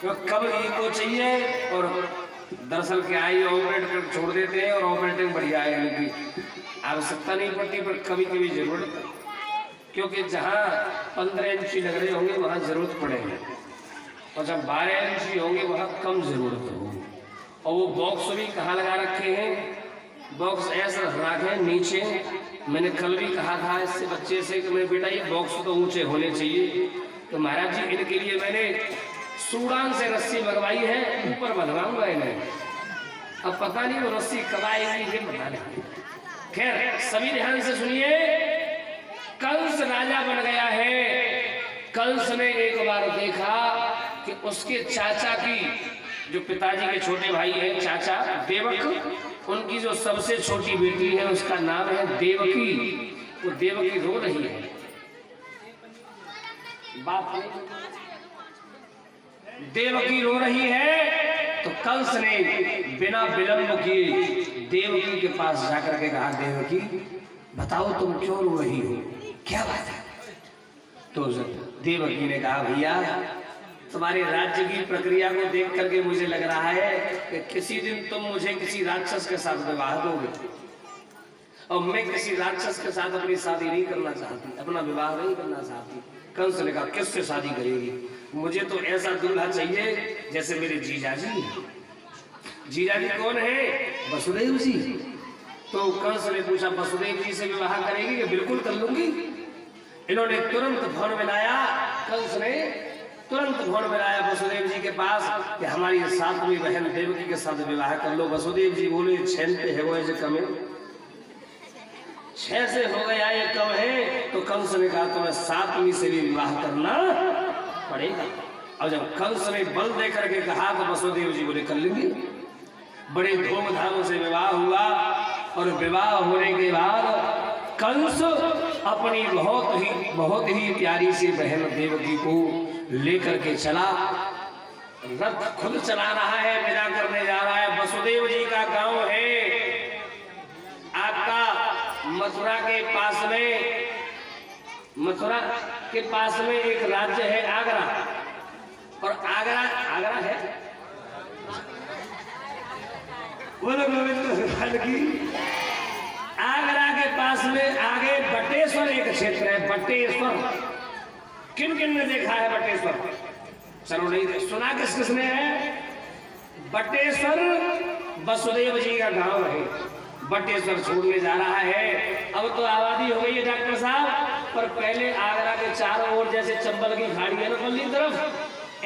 तो कब इको चाहिए। और दरअसल क्या है, ऑपरेट कर छोड़ देते हैं और ऑपरेटिंग बढ़िया है, इनकी आवश्यकता नहीं पड़ती, पर कभी कभी जरूरत है, क्योंकि जहाँ 15 इंची लग रहे होंगे वहाँ जरूरत पड़ेगी, और जब 12 इंची होंगे वहाँ कम जरूरत होगी। और वो बॉक्स भी कहाँ लगा रखे हैं, बॉक्स ऐसा रखे नीचे। मैंने कल भी कहा था इससे बच्चे से कि मेरे बेटा ये बॉक्स तो ऊंचे होने चाहिए, तो महाराज जी इनके लिए मैंने सूडान से रस्सी मंगवाई है, ऊपर बंधवाऊंगा इन्हें। अब पता नहीं वो रस्सी कब आएगी, ये पता नहीं। खैर सभी ध्यान से सुनिए, कंस राजा बन गया है। कंस ने एक बार देखा कि उसके चाचा की, जो पिताजी के छोटे भाई है चाचा देवक, उनकी जो सबसे छोटी बेटी है उसका नाम है देवकी। वो देवकी रो रही है, बात देवकी रो रही है। तो कंस ने बिना विलंब किए देवकी के पास जाकर के कहा, देवकी बताओ तुम क्यों रो रही हो, क्या बात है? तो देवकी ने कहा, भैया तुम्हारे राज्य की प्रक्रिया को देख करके मुझे लग रहा है कि किसी दिन तुम मुझे किसी राक्षस के साथ विवाह दोगे, और मैं किसी राक्षस के साथ अपनी शादी नहीं करना चाहती, अपना विवाह नहीं करना चाहती। कंस ने कहा, किससे शादी करेगी? मुझे तो ऐसा दूल्हा चाहिए जैसे मेरे जीजाजी। जीजाजी कौन है? वसुदेव जी। तो कंस ने पूछा, वसुदेव जी से विवाह करेगी? कि बिल्कुल कर लूंगी। इन्होंने तुरंत फोन मिलाया, कंस ने तुरंत फोन मिलाया वसुदेव जी के पास कि हमारी सातवीं बहन देवकी के साथ विवाह कर लो। वसुदेव जी बोले, 6 पे है वो ऐसे कम है, 6 से हो गया ये कम है। तो कंस ने कहा, तुम्हें 7वीं से भी विवाह करना पड़ेगा। और जब कंस ने बल दे करके कहा तो वसुदेव जी बोले, कर लेंगे। बड़े धूमधाम से विवाह हुआ, और विवाह होने के बाद कंस अपनी बहुत ही प्यारी सी बहन देवकी को लेकर के चला। रथ खुद चला रहा है, विदा करने जा रहा है। वसुदेव जी का गांव है आपका मथुरा के पास में एक राज्य है आगरा, और आगरा है, बोलो गोविंद भगवान की। आगरा के पास में आगे बटेश्वर एक क्षेत्र है, बटेश्वर। किन किन ने देखा है बटेश्वर? चलो नहीं सुना, किस किसने है? बटेश्वर वसुदेव जी का गांव है। बटेश्वर छोड़ने जा रहा है। अब तो आबादी हो गई है डॉक्टर साहब, पर पहले आगरा के चारों ओर जैसे चंबल की खाड़ी है ना पल्ली तरफ,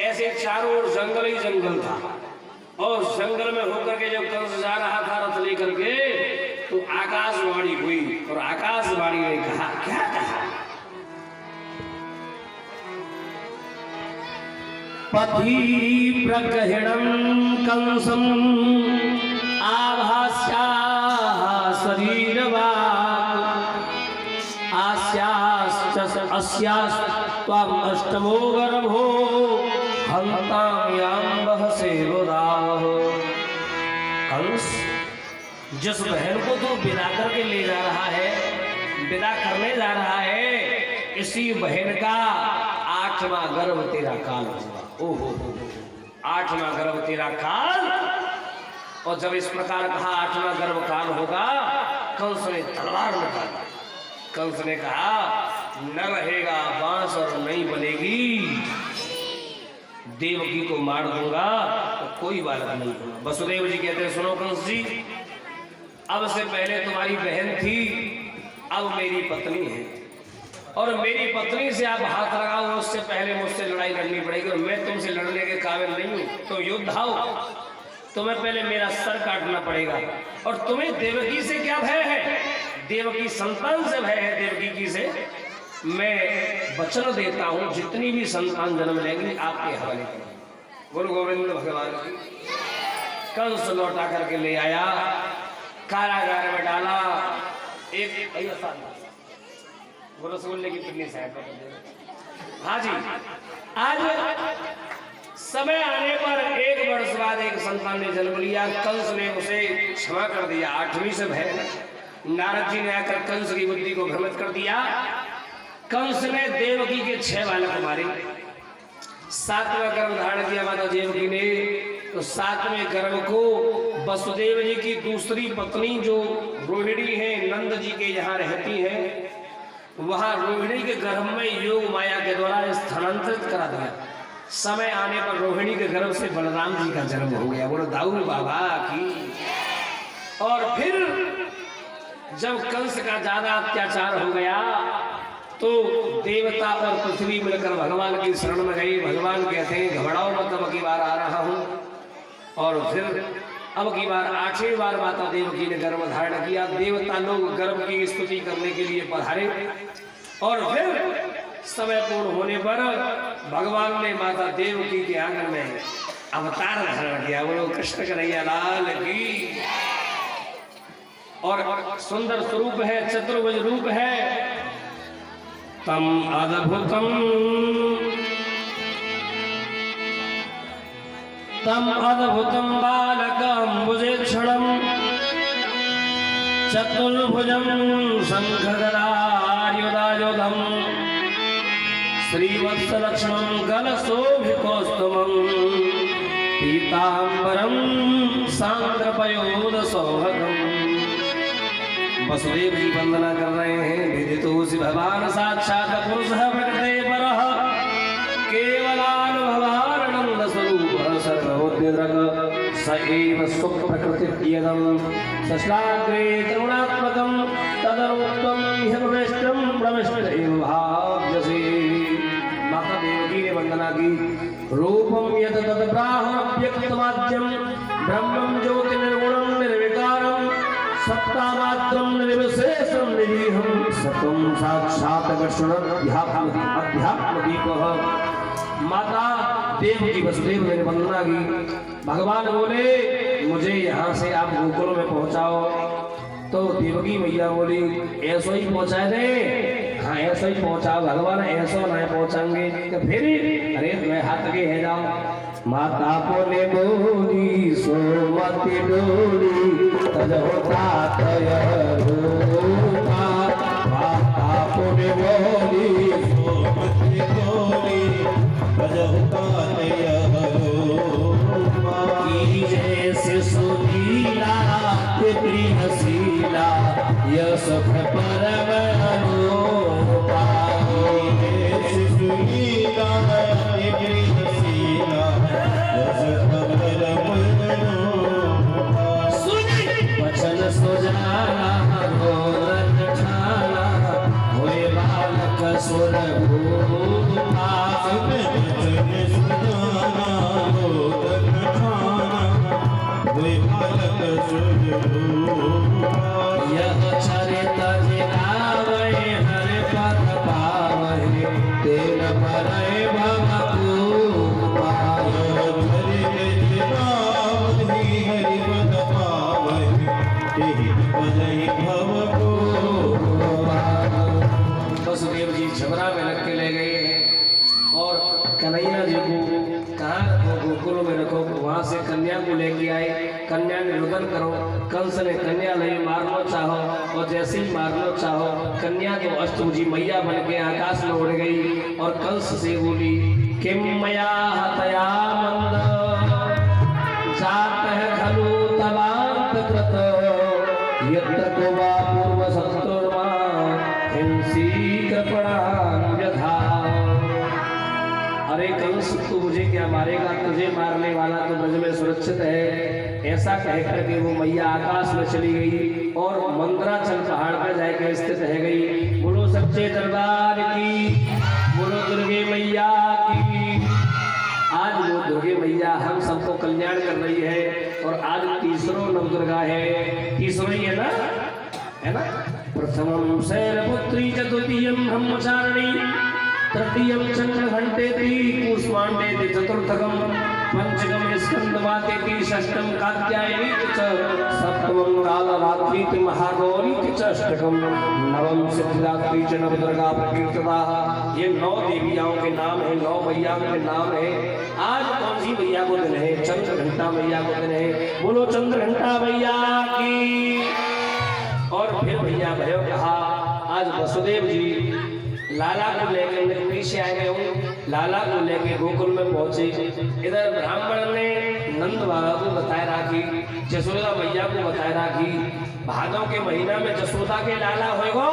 ऐसे चारों ओर जंगल ही जंगल था। और जंगल में होकर के जब कंस जा रहा था रथ लेकर के, तो आकाशवाणी हुई, और आकाशवाणी ने कहा, क्या कहा? पथि प्रगहिणं कंसं आभास्या शरीरवा अस्यास्त्वम् अष्टमो गर्भो हन्ताम्याम्बः सेवदाः। कंस, जिस बहन को तू विदा करके ले जा रहा है, विदा करने जा रहा है, इसी बहन का 8वां गर्भ तेरा काल होगा। ओहो, 8वां गर्भ तेरा काल। और जब इस प्रकार कहा 8वां गर्भ काल होगा, कंस ने तलवार निकाली। कंस ने कहा, न रहेगा बांस और नहीं बनेगी, देवकी को मार दूंगा तो कोई बालक नहीं होगा। वसुदेव जी कहते हैं, सुनो कंस जी, अब से पहले तुम्हारी बहन थी, अब मेरी पत्नी है, और मेरी पत्नी से आप हाथ लगाओ, उससे पहले मुझसे लड़ाई लड़नी पड़ेगी, और मैं तुमसे लड़ने के काबिल नहीं हूं। तो युद्ध आओ, तुम्हें पहले मेरा सर काटना पड़ेगा। और तुम्हें देवकी से क्या भय है? देवकी संतान से भय है। देवकी की से मैं वचन देता हूं, जितनी भी संतान जन्म लेंगी आपके हवाले करूंगा। बोलो गोविंद भगवान की। कंस लौटा करके ले आया, कारागार में डाला। एक रसगुल्ले की पिन्नी साहब, हाँ जी, आज समय आने पर 1 वर्ष बाद एक संतान ने जन्म लिया। कंस ने उसे क्षमा कर दिया। 8वीं से भय नारद जी ने आकर कंस की बुद्धि को भ्रमित कर दिया। कंस ने देवकी के 6 बालक मारे। 7वां गर्भ धारण किया माता देवकी ने। तो 7वें गर्भ को वसुदेव जी की दूसरी पत्नी जो रोहिणी है, नंद जी के यहाँ रहती है, वहां रोहिणी के गर्भ में योग माया के द्वारा स्थानांतरित करा दिया। समय आने पर रोहिणी के गर्भ से बलराम जी का जन्म हो गया। बोलो दाऊद बाबा की। और फिर जब कंस का ज्यादा अत्याचार हो गया, तो देवता और पृथ्वी मिलकर भगवान की शरण में गई। भगवान कहते हैं, घबराओ मत, अब की बार आ रहा हूं। और फिर अब की बार 8वीं बार माता देवकी ने गर्भ धारण किया। देवता लोग गर्भ की स्तुति करने के लिए पधारे। और फिर समय पूर्ण होने पर भगवान ने माता देवकी के आंगन में अवतार धारण किया। बोलो कृष्ण कन्हैया लाल की। और सुंदर स्वरूप है, चतुर्भुज रूप है। तम अद्भुतम तम अद्भुतम बालकम्बुजेक्षणं चतुर्भुजं शंखगदायुधायुधं श्रीवत्सलक्ष्मणं गलशोभिकौस्तुभं पीताम्बरं सांद्रपयोधसौभगम्। वसुदेव जी वंदना कर रहे हैं। विदितोऽसि भगवान साक्षात् पुरुषः प्रकृते परः केवलानुभवानंद स्वरूपः सर्वोद्यद्रग स एव स्वप्रकृतिर्यदं सश्लाघ्रे तरुणात्मकं तदनुत्वं ह्यप्रविष्टं प्रविष्टैव भाव्यसे। माता देवकी ने वंदना की। रूपं यत् तत् प्राहुरव्यक्तवाद्यं ब्रह्मं ज्योतिर्निर्गुणं निर्विकारं सत्तामात्रं निर्विशेषं निरीहं सत्वं साक्षात् अध्यात्मदीपः। माता देवकी वसुदेव ने वंदना की। भगवान बोले मुझे यहाँ से आप गोकुल में पहुँचाओ। तो देवकी मैया बोली ऐसो ही पहुँचा दे। हाँ ऐसो ही पहुँचाओ। भगवान ऐसो नहीं पहुँचाएंगे तो फिर अरे मैं हाथ के है जाओ। माता पोने बोली सो मति डोली तज होता तय रूपा। माता पोने बोली सो मति डोली तज होता तय रूपा। जैसे सुनीला प्रियशीला यश परम रूपा। जैसे सुनीला प्रियशीला यश परम रूपा। वचन सुजाना रोदन ठाना होए बालक सुर भूपा। वचन सुजाना रोदन ठाना होए बालक सुर भूपा। यह चरित जिलावे हर पद पावहि तेन परय भवकूपा। वसुदेव जी झबरा में रख के ले गए हैं और कन्हैया जी को कहा गोकुल में रखो। वहां से कन्या को लेके आए। कन्या निवेदन करो। कंस ने कन्या नहीं मारना चाहो और जैसे ही मारना चाहो कन्या तो अष्टभुजी मैया बन के आकाश में उड़ गई और कंस से बोली किम मया हतया मंद जात है खलु तवांत कृत यत्र को वा पूर्व सत्तुर्मा हिंसी कृपणान व्यथा। अरे कंस तू मुझे क्या मारेगा? तुझे मारने वाला तो ब्रज में सुरक्षित है। ऐसा कहकर के वो मैया आकाश में चली गई और मंदराचल पहाड़ पर जाकर स्थित रह गई। बोलो सच्चे दरबार की, बोलो दुर्गे मैया की। आज वो दुर्गे मैया हम सबको कल्याण कर रही है और आज तीसरो नवदुर्गा है। तीसरो ही है ना प्रथमं शैलपुत्री चतुर्थीयं ब्रह्मचारिणी तृतीयं चंद्रघंटेति कूष्मांडेति चतुर्थकं पंचकं स्कंदमातेति षष्ठं कात्यायनी च सप्तमं कालरात्रीति महागौरीति च अष्टकं नवम सिद्धिदात्री च नवदुर्गा प्रकीर्तिता। ये 9 देवियाओं के नाम है, 9 मैयाओं के नाम है। आज कौन सी मैया को दिन है? चंद्रघंटा मैया को दिन है। बोलो चंद्रघंटा मैया की। और फिर भैया भयो कहा आज वसुदेव जी लाला को लेकर पीछे आए गए। लाला को लेकर गोकुल में पहुंचे। इधर ब्राह्मण ने नंद बाबा को बताया राखी, जसोदा मैया को बताया राखी। भादों के महीना में जसोदा के लाला होएगो।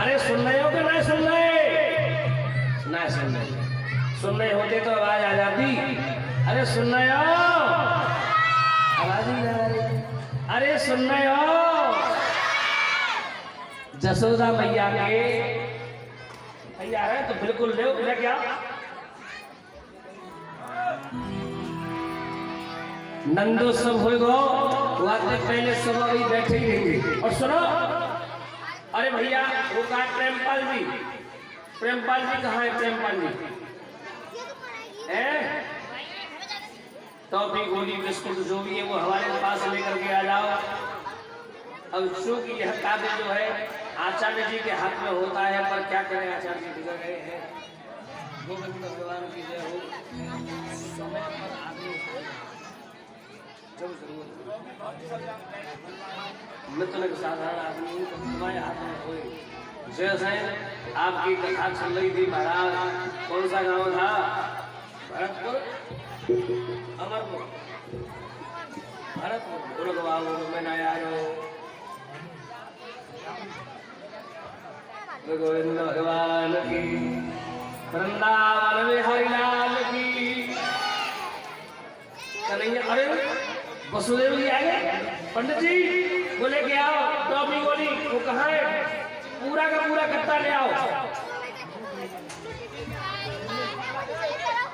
अरे सुन रहे हो कि नहीं सुन रहे? ना सुन रहे। सुन रहे होते तो आवाज आ जाती। अरे सुन रहे हो? आवाज ही ना आ रही। अरे सुन रहे हो? जसोदा मैया के तैयार है तो बिल्कुल ले क्या नंदोत्सव होगा। वाते पहले सब अभी बैठे ही रहेंगे। और सुनो, अरे भैया वो कहा प्रेमपाल जी कहाँ है? प्रेमपाल जी है तो भी गोली बिस्कुट जो भी है वो हमारे पास लेकर के आ जाओ। अब चूंकि यह कार्य जो है आचार्य जी के हाथ में होता है, पर क्या करें आचार्य जी बिगड़ गए हैं। गोविंद भगवान की जय हो। समय पर आदमी जब जरूरत मित्र के साधारण आदमी तुम्हारे हाथ में होए। जैसे आपकी कथा चल रही थी महाराज, कौन सा गांव था? भरतपुर, अमरपुर, भरतपुर गुरुद्वारा में न आयो। गोविंद भगवान की, वृंदावन में हरिलाल की। कन्हैया, अरे वसुदेव जी आ गए। पंडित जी बोले कि आओ, टॉपी गोली वो कहाँ है? पूरा का पूरा कट्टा ले आओ।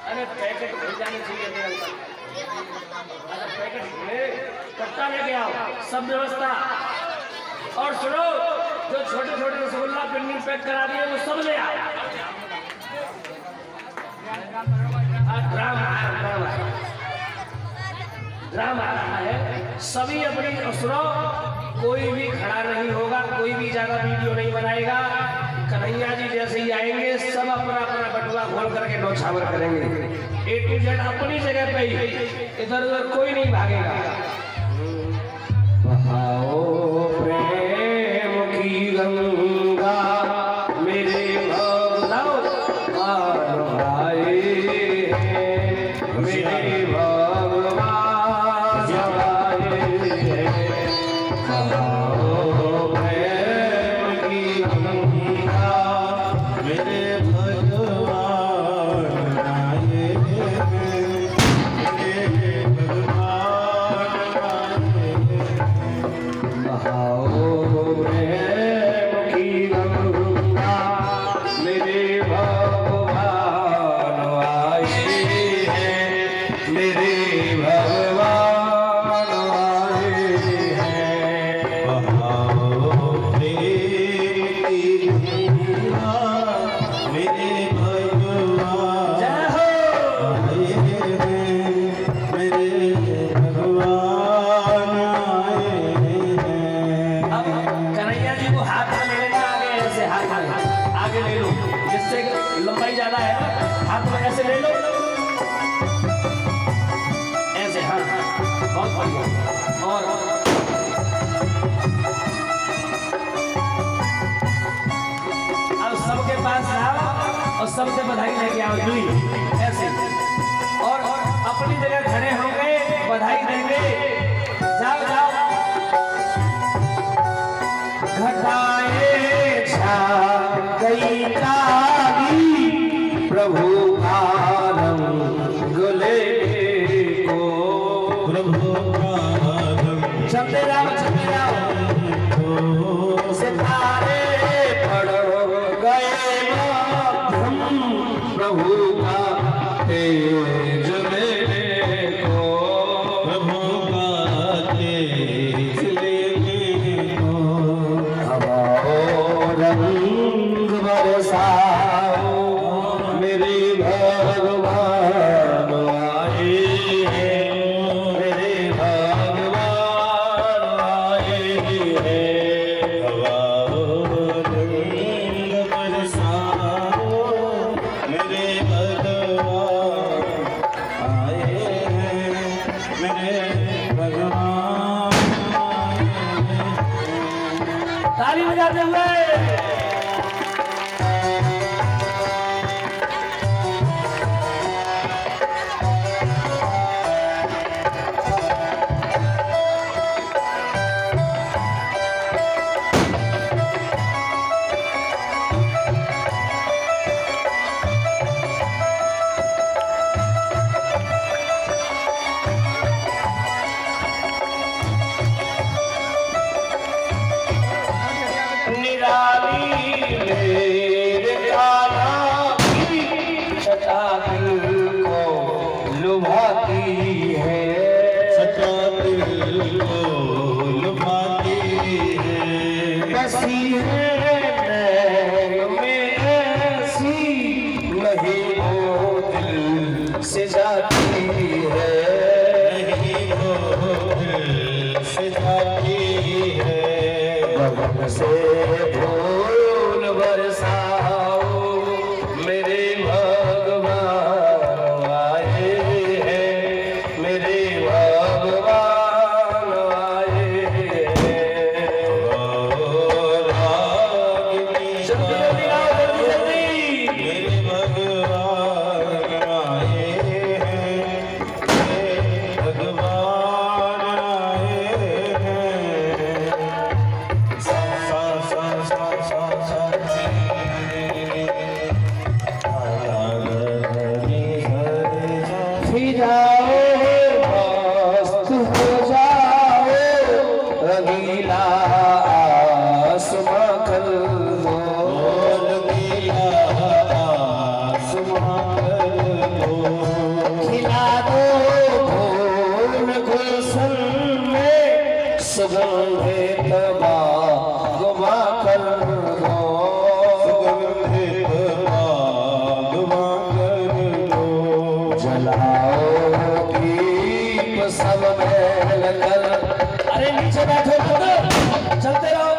अरे पैकेट भर जाने चाहिए थे अंकल। अरे पैकेट ले, कट्टा लेके आओ, सब व्यवस्था। और सुनो, जो छोटे छोटे रसगुल्ला पिन्नी पैक करा दिए वो सब ले आओ। ड्रामा आ रहा है। सभी अपनी सुनो, कोई भी खड़ा नहीं होगा, कोई भी ज्यादा वीडियो नहीं बनाएगा। कन्हैया जी जैसे ही आएंगे सब अपना अपना बटुआ खोल करके नौछावर करेंगे। A to Z अपनी जगह पे ही, इधर उधर कोई नहीं भागेगा। बहाओ प्रेम की गंगा मेरे भगवान आए, मेरे भगवान आए। बहाओ प्रेम की गंगा मेरे भगवान आए, मेरे भगवान आए। बहाओ प्रेम की गंगा मेरे भगवान आए हैं, मेरे भगवान आए हैं। बहाओ प्रेम की गंगा मेरे भगवान जय हो। आए हैं, मेरे भगवान आए हैं। अब कन्हैया जी को हाथ में ले लेना, आगे ऐसे हाथ में आगे ले लो, जिससे लंबाई ज्यादा है ना, हाथ में ऐसे ले लो, ऐसे। हाँ हाँ, बहुत बढ़िया। और अब सबके पास आओ और सबसे बधाई लेके आओ, यूं ही ऐसे। और अपनी जगह खड़े होंगे, बधाई देंगे। जाओ जाओ। घटाए छा गई काली प्रभु आनंद गुले को। प्रभु आनंद चलते जाओ, चलते जाओ। सितारे पड़ गए मध्यम प्रभु का तेज लेने को। प्रभु का तेज लेने को। हवाओ रंग बरसाओ मेरे भगवान आए हैं, मेरे भगवान आए हैं। हवाओ रंग बरसाओ मेरे भगवान आए हैं, मेरे भगवान आए हैं। ताली बजाते हुए। निराली मेरे काला की छटा दिल को लुभाती है। सच्चा दिल को लुभाती है। बसी है नैन में ऐसी, नहीं वो दिल से जाती है। नहीं वो दिल से जाती है। बगल से फूल बरसाओ मेरे भगवान सुगंधित बागवा कर दो, सुगंधित बागवा कर दो। जलाओ दीप सब में लगल। अरे नीचे बैठो लोग, चलते रहो,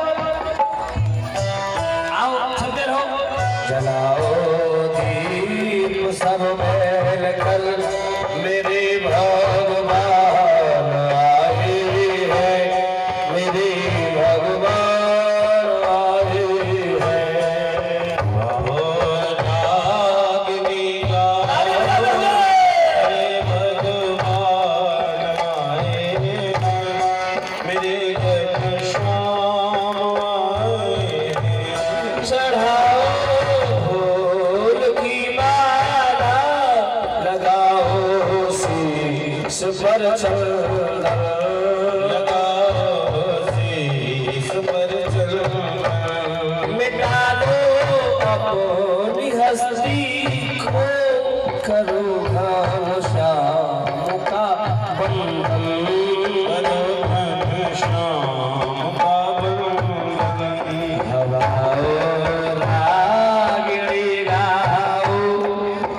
आओ चलते रहो। जलाओ दीप सब में लगल, मेरे भगवान आए हैं, मेरे भगवान आए हैं। रागिनी गाओ, मेरे भगवान आए हैं, मेरे घनश्याम आए हैं। चढ़ाओ फूल की माला, लगाओ शीश पर चंदन, लगाओ शीश पर चंदन। मिटा दो अपनी हस्ती को, करो घनश्याम का बंधन। घनश्याम का बंधन। हवाओ रागिणी गाओ,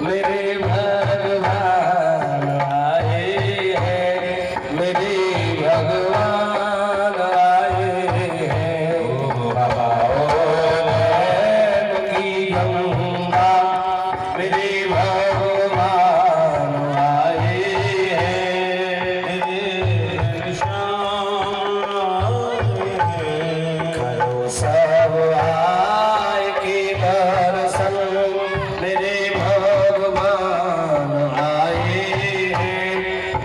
मेरे भगवान आए हैं, मेरे भगवान आए हैं। हवाओ नैन की गंगा, मेरे भगवान आए हैं। करो सब आए के दर्शन, मेरे भगवान आए हैं,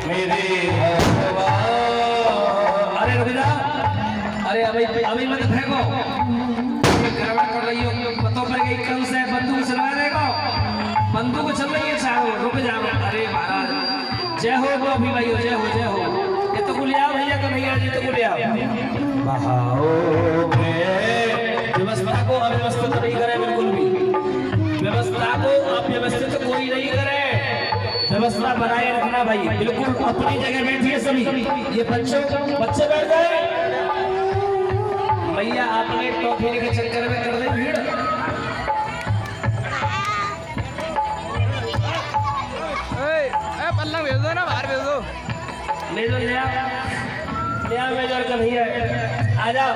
मेरे भगवान। अरे रुक जा, अरे अभी मत फेंको, गड़बड़ कर रही हो, पतों पर गई कल से बंदूक चला देखो, बंदूक चल रही है चारों, रुक जाओ। अरे महाराज जय हो गो अभी भाई, जय हो जय हो। ये तो गुलिया भैया का भैया जी तो गुलिया बहाओ में व्यवस्था को अव्यवस्थित नहीं करे, बिल्कुल भी व्यवस्था को अव्यवस्थित कोई नहीं करे, व्यवस्था बनाए रखना भाई, बिल्कुल अपनी जगह बैठिए सभी। ये बच्चे बैठ गए, भैया आपने टॉफी के चक्कर में कर दे भीड़। पल्ला भेज दो ना, बाहर भेज दो। ले लो नया मेजर का भैया, आ जाओ।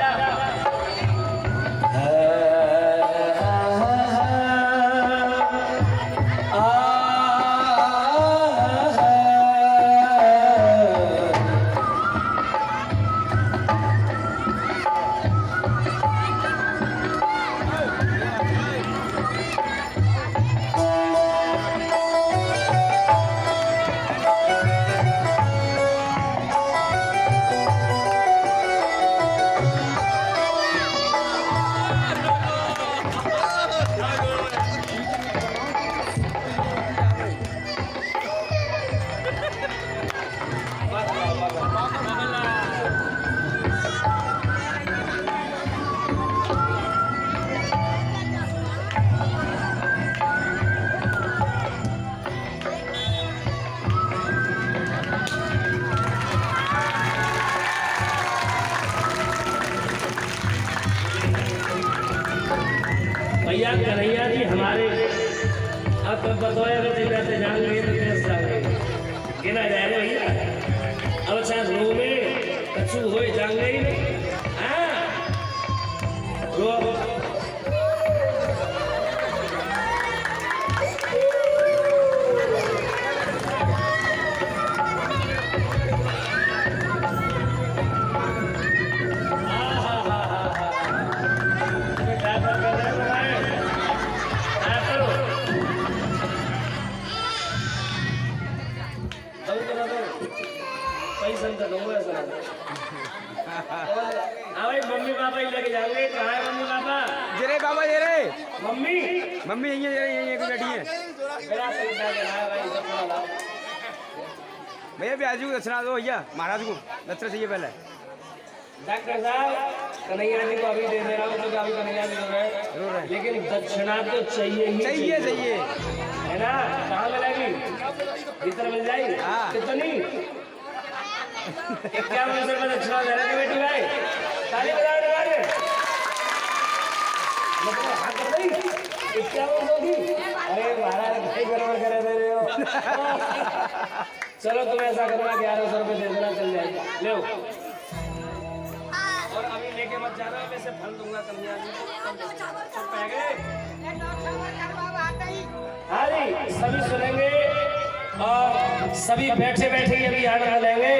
भैया कन्हैया जी हमारे अब बतौया जाते जान गए तो कैसे जाओगे, गिना जाए भैया। अब चाहे रो में कछु हो जान गई, हाँ मम्मी पापा ही लेके जाओगे, कहाँ है मम्मी पापा? जरे बाबा जरे मम्मी मम्मी यही कोई बैठी है। बड़ा सही बैग है भाई, सब थोड़ा लाओ। भैया ब्याजू को दक्षिणा दो भैया, महाराज को दक्षिणा चाहिए पहले। डॉक्टर साहब कन्हैया जी को अभी दे दे रहा हूँ, तो अभी कन्हैया जी जरूर हो है। गए, लेकिन दक्षिणा तो चाहिए ही चाहिए है ना। कहाँ मिलेगी? भीतर मिल जाएगी। हाँ। कितनी? 51 रुपये दक्षिणा दे रहे थे बेटी भाई। चलो तुम ऐसा करना 1100 रुपये दे देना, चल जाएगा। ले और अभी लेके मत जाना, मैं से फल दूंगा कन्या जी। अरे सभी सुनेंगे और सभी बैठे बैठे ही अभी आनंद लेंगे।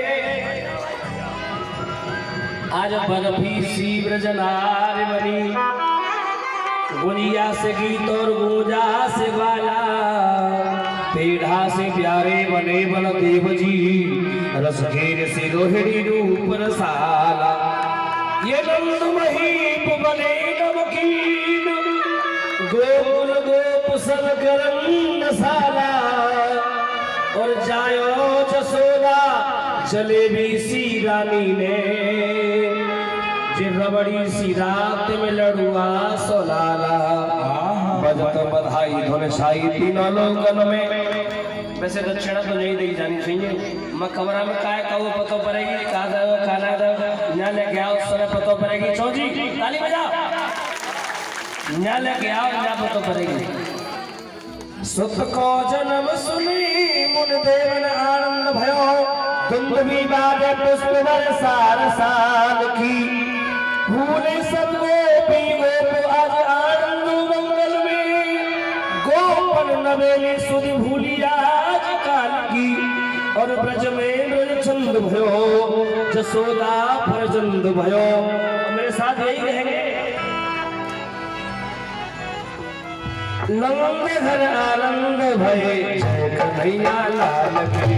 आज बर्फी सी ब्रजनार बनी, गुनिया से गीत और गूंजा से बाला, पेढ़ा से प्यारे बने बलदेव जी, रसखेर से रोहिणी रूप रसाला। ये नंद महीप बने नमकीन, गोकुल गोप सब गरम मसाला, और जायो जसोदा जलेबी सी रानी ने, जे रबड़ी सी रात में लड़ुआ सोलाला। बजत बधाई धुन छाई तीनों लोगन में। वैसे दक्षिणा तो नहीं दी जानी चाहिए, मकबरा में काय कहो पतो पड़ेगी, का दो खाना दो ना लेके आओ, उस समय पतो पड़ेगी। चौजी ताली बजाओ, ना लेके आओ ना पतो पड़ेगी। सुत को जन्म सुनी मुन देवन आनंद भयो, दुंदुभी बाजे पुष्प बरसार साल की, भूले सब गोपी गोप आज आनंद मंगल में, गोपन नवेली सुधि भूली आज काल की, और ब्रज में ब्रज चंद भयो, जसोदा फरजंद भयो। मेरे साथ यही कहेंगे, नंद घर आनंद भये, जय कन्हैया लाल की।